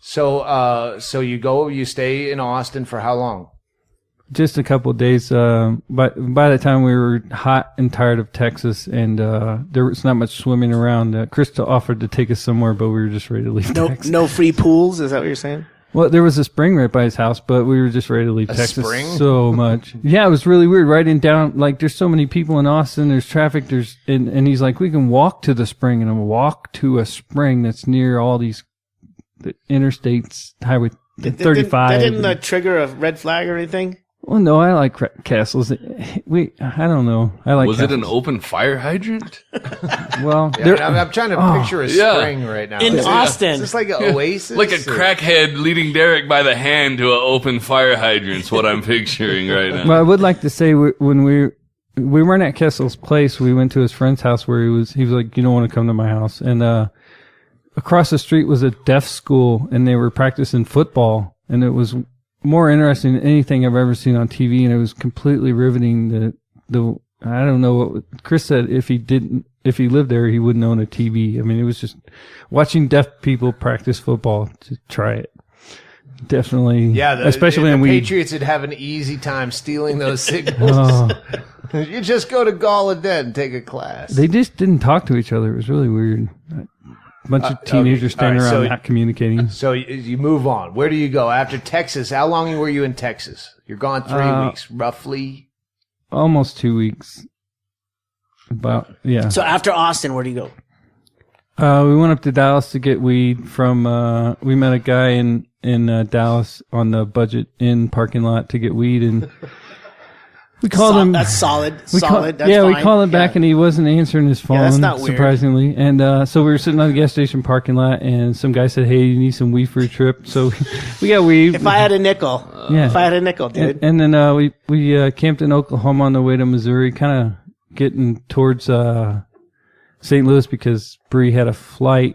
So you stay in Austin for how long? Just a couple of days. But by the time we were hot and tired of Texas, and there was not much swimming around, Krista offered to take us somewhere, but we were just ready to leave Texas. No free pools. Is that what you're saying? Well, there was a spring right by his house, but we were just ready to leave Texas spring? so much. Yeah, it was really weird. Riding down, there's so many people in Austin. There's traffic. And he's like, we can walk to the spring, and walk to a spring that's near all these the interstates, Highway That 35. didn't trigger a red flag or anything? Well, no, I like castles. I don't know. I like. Was castles. it an open fire hydrant? Well, I'm trying to picture a spring right now. In Austin. Is this like an oasis? Like a crackhead leading Derrick by the hand to an open fire hydrant's what I'm picturing right now. well, I would like to say when we weren't at Kessel's place, we went to his friend's house where he was like, you don't want to come to my house. And across the street was a deaf school, and they were practicing football, and it was more interesting than anything I've ever seen on TV, and it was completely riveting. The I don't know what Chris said. If he lived there, he wouldn't own a TV. I mean, it was just watching deaf people practice football. To try it, definitely. Yeah, especially the when Patriots would have an easy time stealing those signals. You just go to Gallaudet and take a class. They just didn't talk to each other. It was really weird. A bunch of teenagers standing around not communicating. So you move on. Where do you go after Texas? How long were you in Texas? You're gone 3 weeks, roughly. Almost 2 weeks. Yeah. So after Austin, where do you go? We went up to Dallas to get weed from. We met a guy in Dallas on the Budget Inn parking lot to get weed, and we called him. That's solid. That's we fine. called him back, and he wasn't answering his phone. That's not weird. Surprisingly. And so we were sitting on the gas station parking lot, and some guy said, "Hey, you need some weed for your trip?" So we got weed. If I had a nickel, dude. And then we camped in Oklahoma on the way to Missouri, kind of getting towards St. Louis because Bree had a flight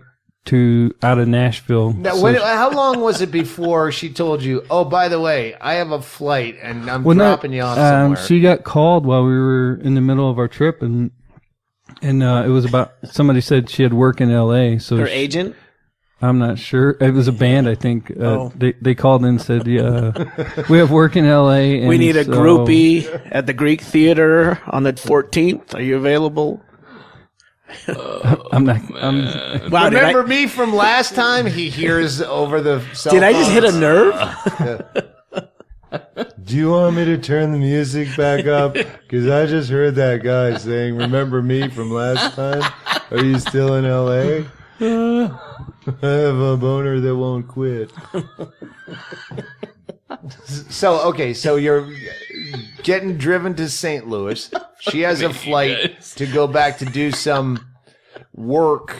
out of Nashville. Now, So how long was it before she told you, oh, by the way, I have a flight and I'm dropping you off somewhere? She got called while we were in the middle of our trip, and it was about, somebody said she had work in L.A. So Her agent? I'm not sure. It was a band, I think. They called in and said, we have work in L.A. And we need a groupie at the Greek Theater on the 14th. Are you available? I'm not. Wow, remember me from last time? He hears over the cell Did I just hit a nerve? Do you want me to turn the music back up? Because I just heard that guy saying, remember me from last time? Are you still in L.A.? I have a boner that won't quit. So you're getting driven to St. Louis. She has a flight to go back to do some work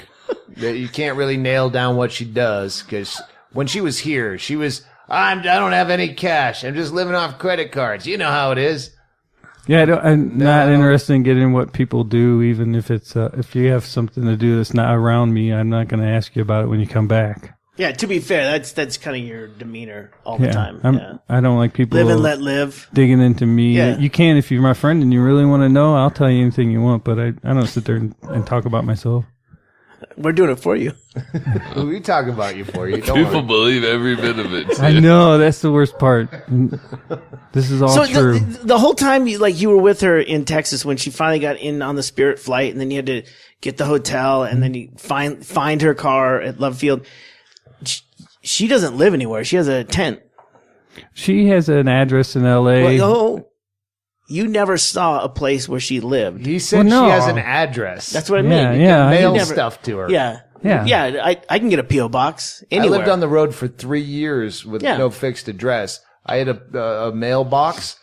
that you can't really nail down what she does, because when she was here, she was, I don't have any cash. I'm just living off credit cards. You know how it is. Yeah, I'm not interested in getting what people do, even if it's if you have something to do that's not around me. I'm not going to ask you about it when you come back. Yeah, to be fair, that's kind of your demeanor all the time. I don't like people live and let live digging into me. Yeah. You can if you're my friend and you really want to know. I'll tell you anything you want, but I don't sit there and talk about myself. We're doing it for you. We talk about you for you. Don't People worry. believe every bit of it. I know, that's the worst part. This is all true. The whole time you were with her in Texas when she finally got in on the Spirit flight, and then you had to get the hotel, and then you find her car at Love Field. She doesn't live anywhere. She has a tent. She has an address in L.A. You never saw a place where she lived. He said she has an address. That's what I mean. Yeah. Mail stuff to her. Yeah. I can get a P.O. box anywhere. I lived on the road for 3 years with no fixed address. I had a mailbox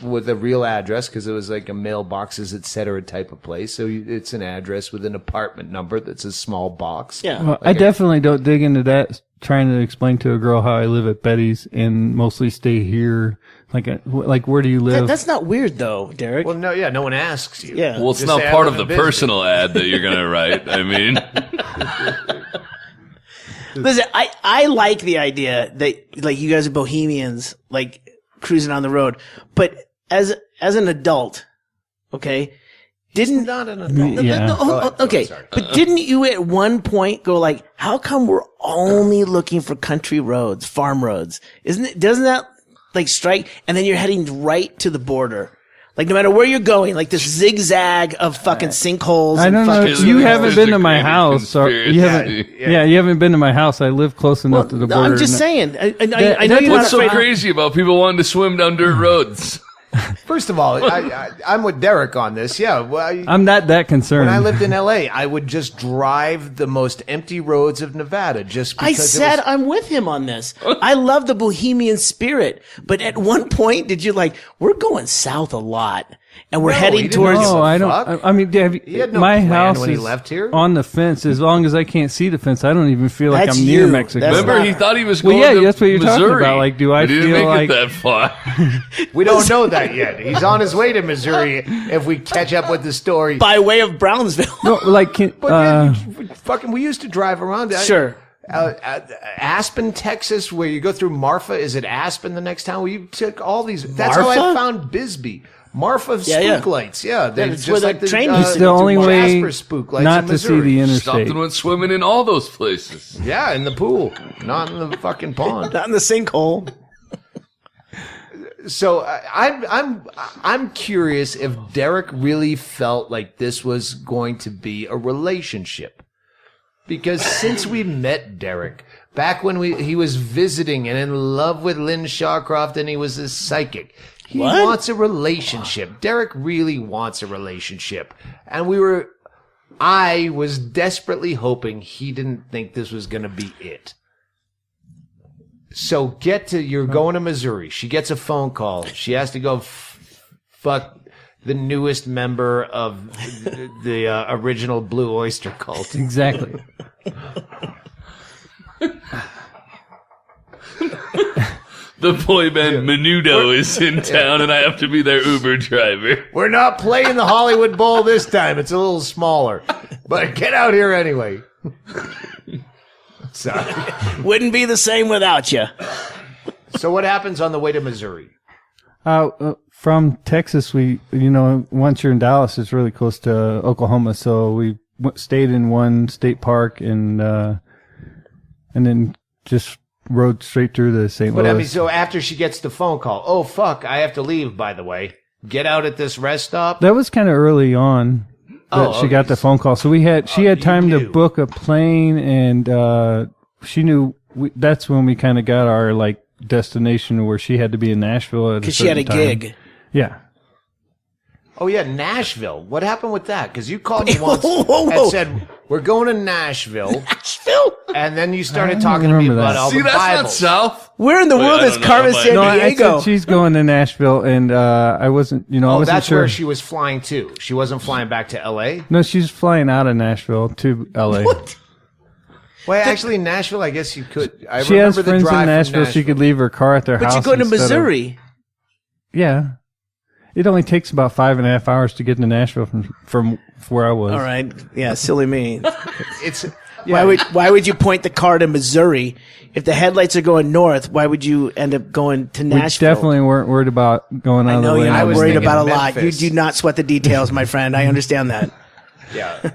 with a real address because it was like a mailboxes, etc. type of place. So it's an address with an apartment number that's a small box. Yeah. Well, I definitely don't dig into that, trying to explain to a girl how I live at Betty's and mostly stay here. Like where do you live? That's not weird though, Derrick. Well, no one asks you. Yeah. Well, it's Just not say, part "I of the live in Bisbee." personal ad that you're going to write. I mean, Listen, I like the idea that like you guys are bohemians, like cruising on the road. But as an adult, okay, Not an adult. Yeah. okay, sorry. but didn't you at one point go like, how come we're only looking for country roads, farm roads? Doesn't that like strike? And then you're heading right to the border. Like no matter where you're going, like this zigzag of fucking sinkholes. I don't know. fucking You haven't been to my house. Or you conspiracy. haven't. You haven't been to my house. I live close enough to the border. I'm just saying. I know you're what's not so afraid. crazy about people wanting to swim down dirt roads? First of all, I'm with Derrick on this. Yeah, well, I'm not that concerned. when I lived in L.A., I would just drive the most empty roads of Nevada just I because said I'm with him on this. I love the bohemian spirit, but at one point, did you we're going south a lot, and we're No, he heading didn't towards. give a No, I fuck. don't. I mean, He had no my plan house when he is left here. on the fence. As long as I can't see the fence, I don't even feel like That's I'm near you. Mexico. That's Remember, not- he thought he was Well, going yeah, to that's what you're talking Missouri. about. Like, do I He didn't feel make like- it that far? we don't know that yet. He's on his way to Missouri if we catch up with the story. by way of Brownsville. no, like, But fucking, we used to drive around. Sure. Aspen, Texas, where you go through Marfa. Is it Aspen the next town? We took all these. That's how I Marfa? found Bisbee. Marfa Yeah, yeah. spook lights. Yeah, they That's just where the like train the, used to it's the go only through way Jasper spook lights not in to see Missouri. the Stopped interstate. and went swimming in all those places. Yeah, in the pool, not in the fucking pond. Not in the sinkhole. So I'm curious if Derrick really felt like this was going to be a relationship, because since we met Derrick back when he was visiting and in love with Lynn Shawcroft and he was a psychic, he What? wants a relationship. Derrick really wants a relationship, and I was desperately hoping he didn't think this was going to be it. So you're going to Missouri. She gets a phone call. She has to go fuck the newest member of the original Blue Oyster Cult. Exactly. The boy band Menudo is in town, and I have to be their Uber driver. We're not playing the Hollywood Bowl this time. It's a little smaller. But get out here anyway. Sorry. Wouldn't be the same without you. So what happens on the way to Missouri? From Texas, once you're in Dallas, it's really close to Oklahoma. So we stayed in one state park and then just rode straight through to St. Louis. But I mean, so after she gets the phone call, oh fuck, I have to leave, by the way. Get out at this rest stop. That was kind of early on that she got the phone call. So she had time to book a plane, and she knew that's when we kind of got our destination where she had to be in Nashville at Because she had a gig. Yeah. Oh yeah, Nashville. What happened with that? Because you called me once Whoa. and said we're going to Nashville, Nashville? and then you started I talking to me remember about that. all See, the that's not Bibles. south. Where in the world I is don't know. Carmen No, San No, I Diego? said she's going to Nashville, and I wasn't, I Oh, wasn't that's sure. where she was flying to. She wasn't flying back to L.A. No, she's flying out of Nashville to L.A. What? Well, actually, Nashville. I guess you could. I She remember has the friends drive in from Nashville. She could leave her car at their But house. you go to instead of- Missouri. Yeah. It only takes about 5.5 hours to get to Nashville from where I was. All right. Yeah, silly me. It's Why would you point the car to Missouri? If the headlights are going north, why would you end up going to We Nashville? definitely weren't worried about going out I of know the way. you're I not was worried thinking about a lot. You Memphis. do not sweat the details, my friend. I understand that. yeah.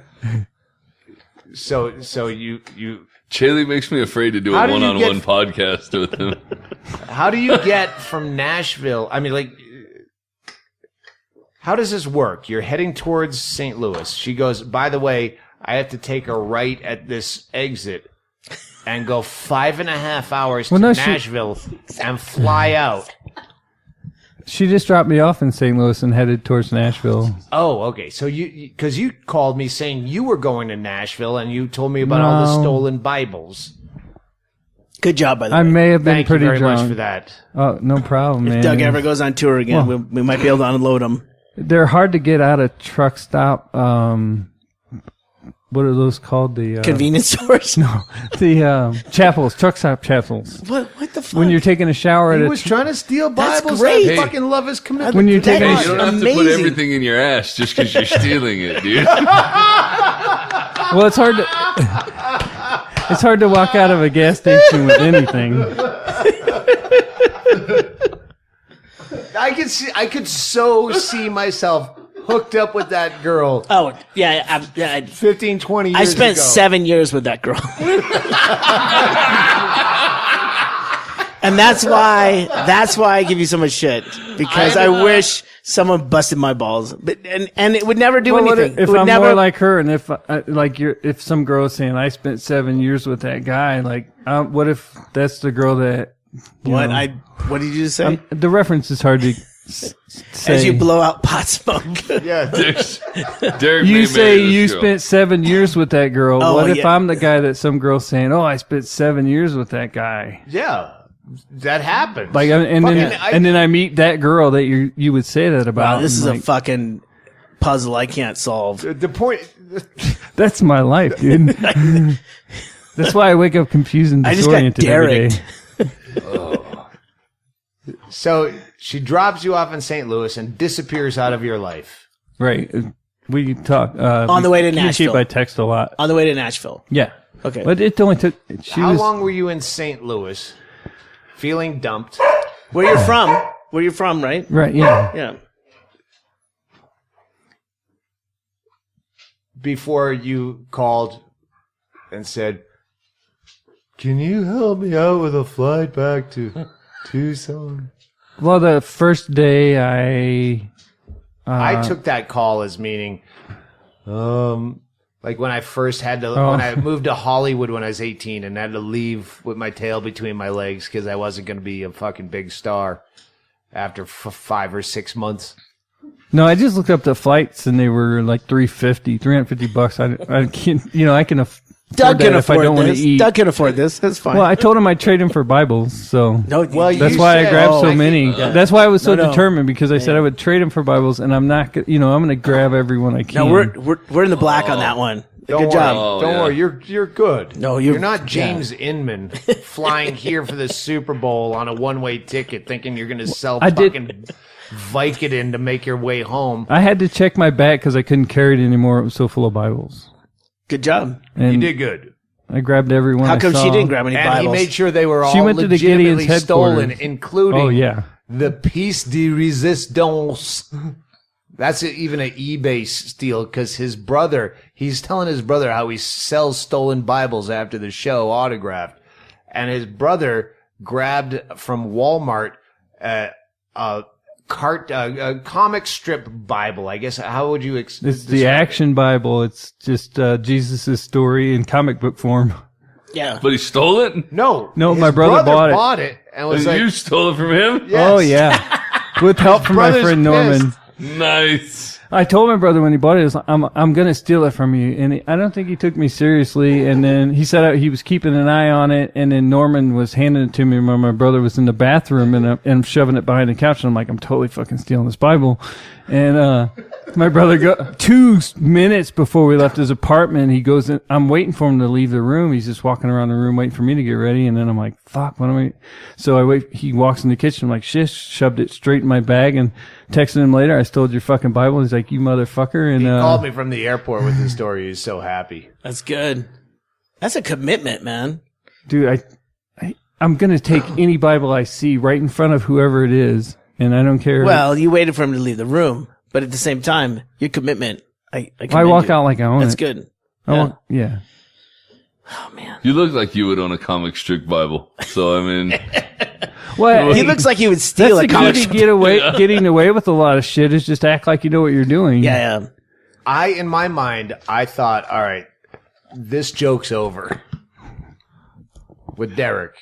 So you. Chaille makes me afraid to do How a do you one-on-one get- podcast with him. How do you get from Nashville? I mean, how does this work? You're heading towards St. Louis. She goes, by the way, I have to take a right at this exit and go 5.5 hours to Nashville and fly out. She just dropped me off in St. Louis and headed towards Nashville. Oh, okay. So because you called me saying you were going to Nashville and you told me about all the No. stolen Bibles. Good job, by the I way. may have been Thank you pretty very drunk. much for that. Oh, no problem, man. Doug ever goes on tour again, we might be able to unload him. They're hard to get out of truck stop. What are those called? The Convenience stores? No, the chapels, truck stop chapels. What the fuck? When you're taking a shower He at was a trying to steal That's Bibles. great. I Hey. fucking love his commitment. When you're to taking God. a You don't have to put Amazing. everything in your ass just because you're stealing it, dude. well, it's hard to it's hard to walk out of a gas station with anything. I could so see myself hooked up with that girl Oh, yeah. 15, 20 years I spent ago. 7 years with that girl. And that's why I give you so much shit. Because I wish someone busted my balls. But and it would never do Well, anything. if it would I'm never more like her, and if some girl is saying I spent 7 years with that guy, what if that's the girl that? you know, what did you just say? the reference is hard to As you blow out pot smoke. Yeah. Derrick You may say marry you this girl. spent 7 years with that girl. Oh, What if yeah. I'm the guy that some girl's saying, "Oh, I spent 7 years with that guy"? Yeah. That happens. Like, and then Fucking- and then I meet that girl that you would say that about. Wow, this is and a like, fucking puzzle I can't solve. the point. that's my life, dude. That's why I wake up confused and I just got disoriented every day. Derricked. So she drops you off in St. Louis and disappears out of your life. Right. We talk On the way to communicate Nashville. by text a lot. On the way to Nashville. Yeah. Okay. But it only took. She How was long were you in St. Louis, feeling dumped? Where you're from? Where you're from, right? right. Yeah. Yeah. Before you called and said, Can you help me out with a flight back to Tucson? Well, the first day I took that call as meaning, Um, like when I first had to, Oh. when I moved to Hollywood when I was 18 and had to leave with my tail between my legs because I wasn't going to be a fucking big star after 5 or 6 months. No, I just looked up the flights and they were like $350. I can't, I can afford Doug can that if I afford don't want to this. eat. Doug can afford this. That's fine. Well, I told him I'd trade him for Bibles, so no, Well, that's you why I said- grabbed Oh, so I many. think- That's why I was so No. determined because I said I would trade him for Bibles, and I'm not, I'm going to grab everyone I can. no, we're in the black on that one. Don't Good worry. job. Oh, Don't yeah. worry. You're good. No, you're you're- not James Inman flying here for the Super Bowl on a one-way ticket, thinking you're going to sell I did- fucking Vicodin to make your way home. I had to check my bag because I couldn't carry it anymore. It was so full of Bibles. Good job. And You did good. I grabbed everyone. How I come saw. she didn't grab any And Bibles? he made sure they were She all went to the legitimately Gideon's stolen, headquarters. including Oh yeah. the piece de resistance. That's even an eBay steal because he's telling his brother how he sells stolen Bibles after the show autographed. And his brother grabbed from Walmart a comic strip Bible. I guess, how would you It's describe the it? action Bible. It's just Jesus' story in comic book form. Yeah. But he stole it? No, No, his my brother bought it and was like, You stole it from him? yes. Oh yeah. With help from my brother's friend Norman. pissed. Nice. I told my brother when he bought it, I was like, I'm going to steal it from you. And I don't think he took me seriously. And then he said he was keeping an eye on it. And then Norman was handing it to me when my brother was in the bathroom and I'm shoving it behind the couch. And I'm like, I'm totally fucking stealing this Bible. And, my brother 2 minutes before we left his apartment, he goes in, I'm waiting for him to leave the room. He's just walking around the room waiting for me to get ready. And then I'm like, fuck, what am I? So I wait, he walks in the kitchen. I'm like, shit, shoved it straight in my bag and texted him later. I stole your fucking Bible. He's like, you motherfucker. And, He called me from the airport with his story. He was so happy. That's good. That's a commitment, man. dude, I'm going to take any Bible I see right in front of whoever it is. And I don't care. Well, you waited for him to leave the room, but at the same time, your commitment. I I walk out like I own That's it. good. Yeah. Oh man, You look like you would own a comic strip Bible. So, I mean, Well, he looks like he would steal that's a the comic key strip. to getting away with a lot of shit is just act like you know what you're doing. Yeah, yeah. In my mind, I thought, all right, this joke's over with Derrick.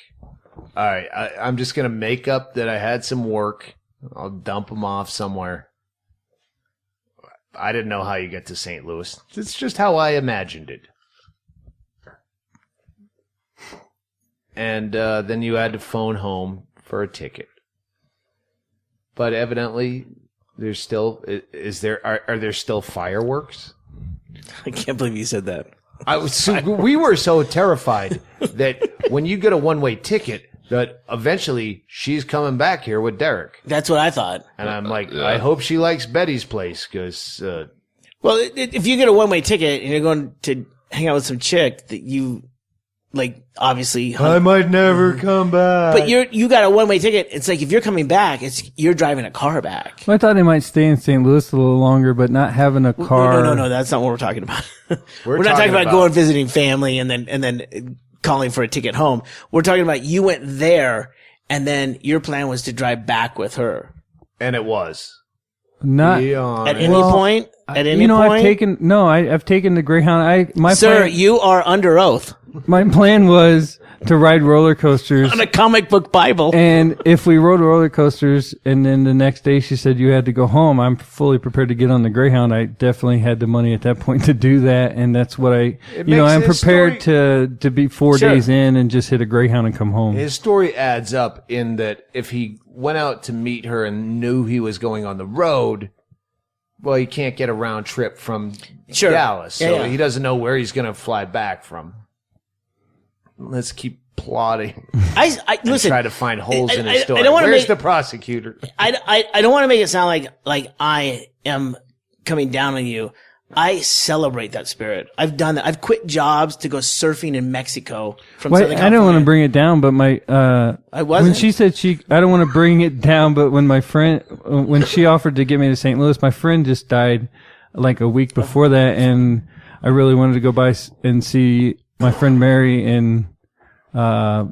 All right, I'm just going to make up that I had some work. I'll dump him off somewhere. I didn't know how you get to St. Louis. It's just how I imagined it. And then you had to phone home for a ticket. But evidently, there's still are there still fireworks? I can't believe you said that. We were so terrified that when you get a one-way ticket, that eventually she's coming back here with Derrick. That's what I thought. And I'm like, I hope she likes Betty's place because Well, if you get a one-way ticket and you're going to hang out with some chick that you like, obviously, I might never come back. but you got a one-way ticket. It's like if you're coming back, you're driving a car back. Well, I thought they might stay in St. Louis a little longer, but not having a car. No, that's not what we're talking about. We're not talking talking about about- going visiting family and then calling for a ticket home. We're talking about you went there and then your plan was to drive back with her. and it was. Not. Be At honest. any point? At any point? I've taken the Greyhound. My Sir, plan, you are under oath. my plan was to ride roller coasters. On a comic book Bible. And if we rode roller coasters and then the next day she said you had to go home, I'm fully prepared to get on the Greyhound. I definitely had the money at that point to do that. And that's what I'm prepared to be 4 days in and just hit a Greyhound and come home. His story adds up in that if he went out to meet her and knew he was going on the road, well, he can't get a round trip from Dallas. So he doesn't know where he's going to fly back from. Let's keep plotting. I listen. Try to find holes in his story. I don't want to Where's the prosecutor? I don't want to make it sound like I am coming down on you. I celebrate that spirit. I've done that. I've quit jobs to go surfing in Mexico from Southern California. I don't want to bring it down, but I wasn't. When she said I don't want to bring it down, but when she offered to get me to St. Louis, my friend just died like a week before that, and I really wanted to go by and see my friend Mary, and I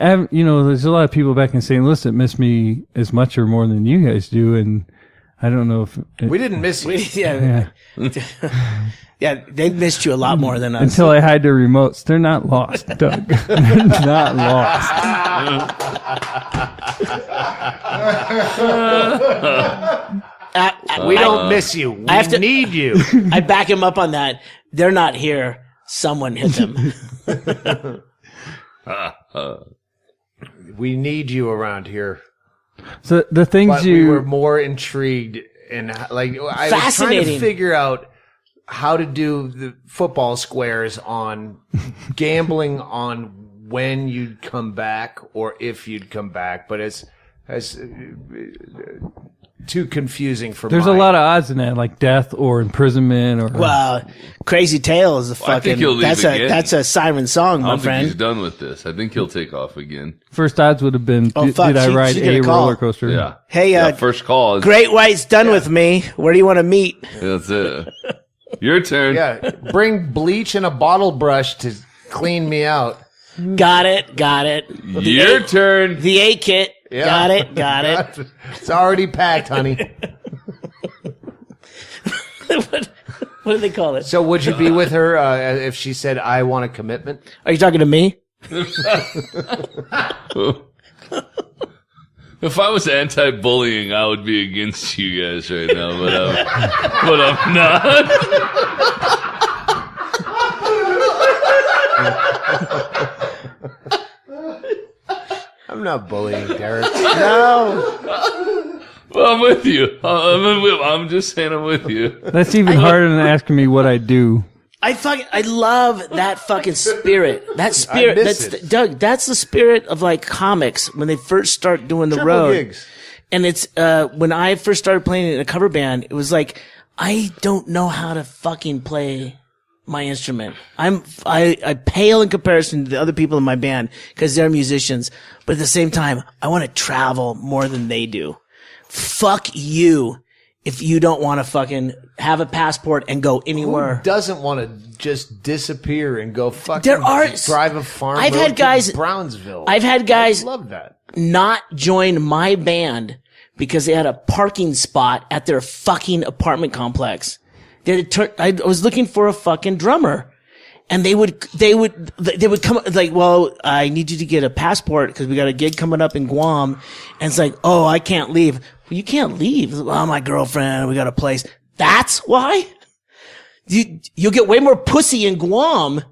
have, there's a lot of people back in St. Louis that miss me as much or more than you guys do, and I don't know if we didn't miss you. Yeah, they missed you a lot more than us. Until I hide the remotes. They're not lost, Doug. They're not lost. We don't miss you. We need you. I back him up on that. They're not here. Someone hit them. We need you around here. So the things we were more intrigued and I was trying to figure out how to do the football squares on gambling on when you'd come back or if you'd come back, but it's too confusing for There's a lot of odds in that, like death or imprisonment or. Well, Crazy Tale is a fucking. I think he'll leave again. That's a siren song, my I don't friend. think he's done with this. I think he'll take off again. First odds would have been, did I ride a roller coaster? Yeah. Hey, first call is Great White's done with me. Where do you want to meet? That's it. Your turn. Yeah, bring bleach and a bottle brush to clean me out. Got it. Your turn. The A kit. Yeah. Got it. It's already packed, honey. What do they call it? So would you be with her if she said, I want a commitment? Are you talking to me? If I was anti-bullying, I would be against you guys right now, but I'm not. I'm not bullying Derrick. No. Well, I'm with you. I'm just saying I'm with you. That's even harder than asking me what I do. I love that fucking spirit. That spirit. Doug, that's the spirit of like comics when they first start doing the Triple road. gigs. And it's when I first started playing in a cover band, it was like I don't know how to fucking play my instrument. I pale in comparison to the other people in my band because they're musicians. But at the same time, I want to travel more than they do. Fuck you if you don't want to fucking have a passport and go anywhere. Who doesn't want to just disappear and go fucking drive a farm I've road had guys to Brownsville? I've had guys love that. Not join my band because they had a parking spot at their fucking apartment complex. I was looking for a fucking drummer, and they would come like, well, I need you to get a passport because we got a gig coming up in Guam, and it's like, oh, I can't leave. Well, you can't leave. Oh, my girlfriend, we got a place. That's why you'll get way more pussy in Guam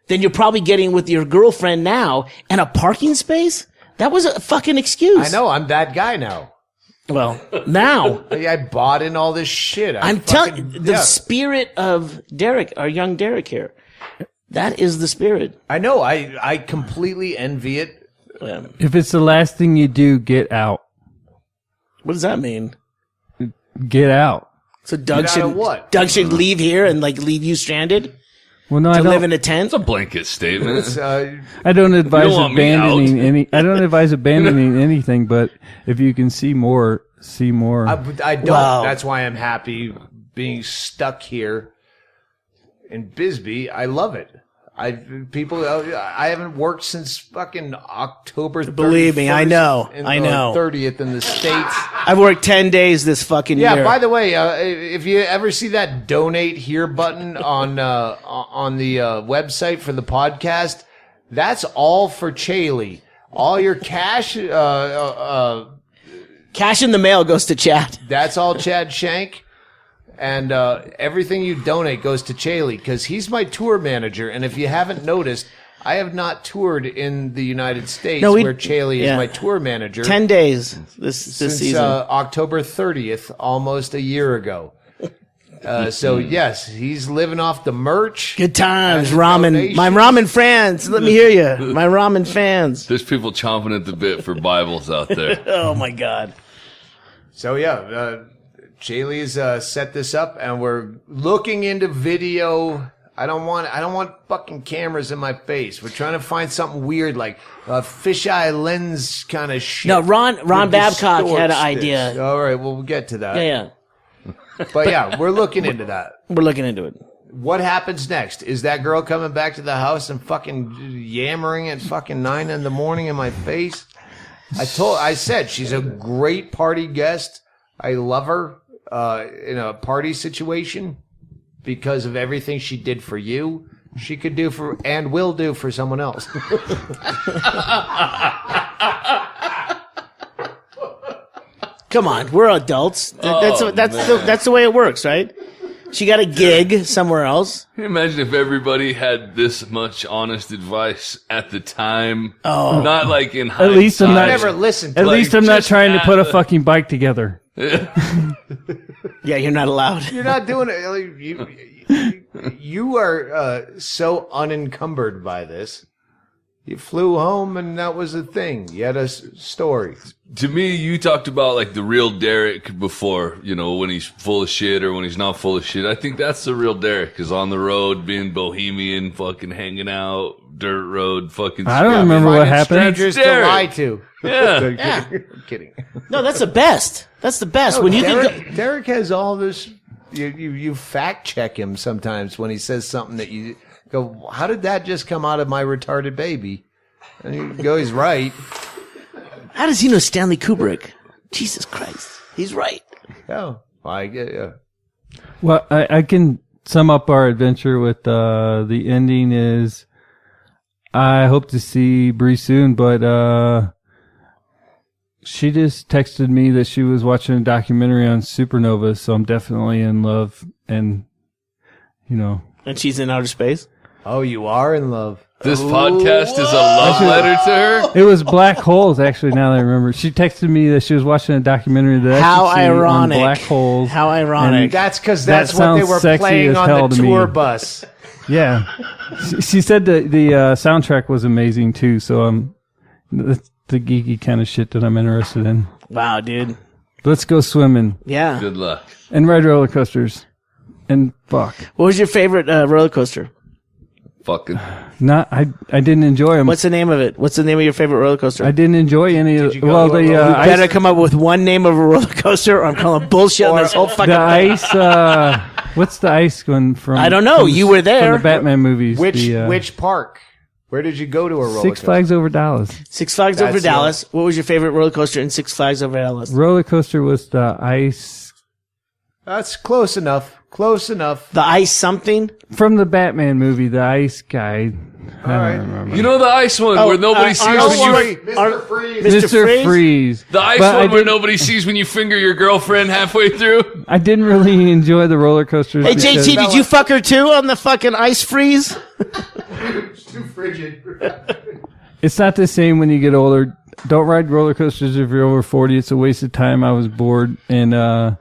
than you're probably getting with your girlfriend now, and a parking space. That was a fucking excuse. I know. I'm that guy now. Well, now I bought in all this shit. I'm telling you, the spirit of Derrick, our young Derrick here, that is the spirit. I know. I completely envy it. If it's the last thing you do, get out. What does that mean? Get out. So Doug Get out of what? Doug should leave here and like leave you stranded Well, no, I to don't. live in a tent. It's a blanket statement. I don't advise want me abandoning out. any. I don't advise abandoning anything. But if you can see more, see more. I don't. Wow. That's why I'm happy being stuck here in Bisbee. I love it. I haven't worked since fucking October 31st. Believe me, I know. I know. 30th in the States. I've worked 10 days this fucking year. Yeah, by the way, if you ever see that donate here button on the website for the podcast, That's all for Chaille. All your cash, Cash in the mail goes to Chad. that's all Chad Shank. And everything you donate goes to Chaille because he's my tour manager. And if you haven't noticed, I have not toured in the United States where Chaille is my tour manager. 10 days this since season. October 30th, almost a year ago. So yes, he's living off the merch. Good times, and ramen. donations. My ramen fans. Let me hear you. My ramen fans. There's people chomping at the bit for Bibles out there. Oh, my God. So yeah, Chaille's set this up, and we're looking into video. I don't want fucking cameras in my face. We're trying to find something weird, like a fisheye lens kind of shit. No, Ron that Babcock had an distorts idea. this. All right, well, we'll get to that. Yeah. But yeah, we're looking into that. We're looking into it. What happens next? Is that girl coming back to the house and fucking yammering at fucking 9 in the morning in my face? I said she's a great party guest. I love her in a party situation because of everything she did for you. She could do for and will do for someone else. Come on, we're adults. That's the way it works, right? She got a gig somewhere else. Can you imagine if everybody had this much honest advice at the time? Oh. Not like in hindsight. At least I'm I not. never listened to At it. least I'm not just trying to at put a the- fucking bike together. Yeah, you're not allowed. You're not doing it. You are so unencumbered by this. You flew home and that was a thing. You had a story. To me, you talked about like the real Derrick before, you know, when he's full of shit or when he's not full of shit. I think that's the real Derrick, is on the road, being bohemian, fucking hanging out, dirt road, fucking. I don't remember what Finding happened. strangers to Derrick. lie to. Yeah. Yeah. I'm kidding. No, that's the best. That's the best. When you can go, Derrick has all this. You fact check him sometimes when he says something that you go, how did that just come out of my retarded baby? And you go, he's right. how does he know Stanley Kubrick? Jesus Christ. He's right. Oh, yeah. Well, I can sum up our adventure with the ending is I hope to see Bree soon, but she just texted me that she was watching a documentary on supernovas, so I'm definitely in love, and you know. And she's in outer space. Oh, you are in love. This podcast is a love letter to her. It was black holes, actually, now that I remember. She texted me that she was watching a documentary that How I should see ironic. on black holes. How ironic. And That's because That that's what they sounds were sexy playing as on hell the to me. tour bus. Yeah. She said that the soundtrack was amazing, too, so that's the geeky kind of shit that I'm interested in. Wow, dude. Let's go swimming Yeah. Good luck. and ride roller coasters and fuck. What was your favorite roller coaster? Fucking. I didn't enjoy them. What's the name of it? What's the name of your favorite roller coaster? I didn't enjoy any of you the. go Well, to a the roller- You better come up with one name of a roller coaster, or I'm calling bullshit on this whole fucking the thing. ice. What's the ice one from? I don't know. from- You were there. From the Batman movies. Which park? Where did you go to a roller Six coaster? Flags Over Dallas. Six Flags That's over the- Dallas. What was your favorite roller coaster in Six Flags over Dallas? Roller coaster was the ice That's close enough. Close enough. The ice something? from the Batman movie. The ice guy. All right. You know the ice one where nobody sees Arnold when you. Mr. Freeze. Mr. Freeze. The ice But I one where did- nobody sees when you finger your girlfriend halfway through. I didn't really enjoy the roller coasters. Hey, because- JT, did you fuck her too on the fucking ice freeze? It's too frigid. It's not the same when you get older. Don't ride roller coasters if you're over 40. It's a waste of time. I was bored, and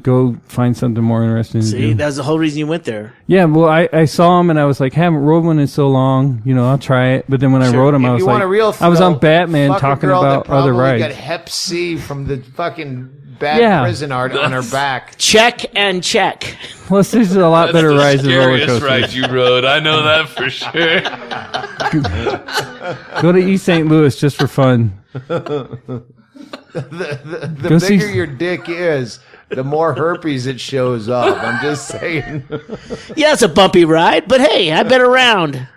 go find something more interesting to See, do. that was the whole reason you went there. Yeah, well, I saw them, and I was like, haven't rode one in so long. You know, I'll try it. But then when I rode them, I If was you like, want a real I was on thrill, Batman fuck a talking girl that about other probably got rides. Hep C from the fucking bad Yeah. prison art on her back. Check and check. Plus, there's a lot better rides than roller Scariest coasters. ride you rode. I know that for sure. Go to East St. Louis just for fun. The Go see- bigger your dick is, the more herpes it shows up. I'm just saying. Yeah, it's a bumpy ride, but hey, I've been around.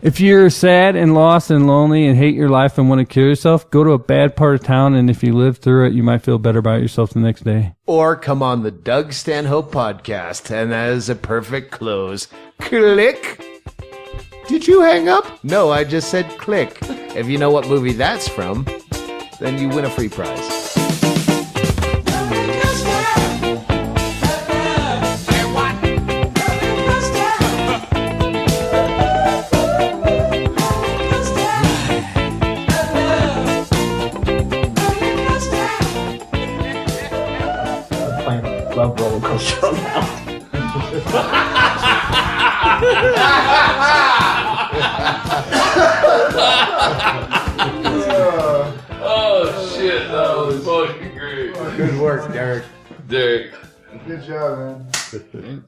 If you're sad and lost and lonely and hate your life and want to kill yourself, go to a bad part of town, and if you live through it, you might feel better about yourself the next day. Or come on the Doug Stanhope podcast, and that is a perfect close. Click. Did you hang up? No, I just said click. If you know what movie that's from, then you win a free prize. Love roller coaster now. Oh shit, that was fucking great. Good work, Derrick. Derrick. Good job, man.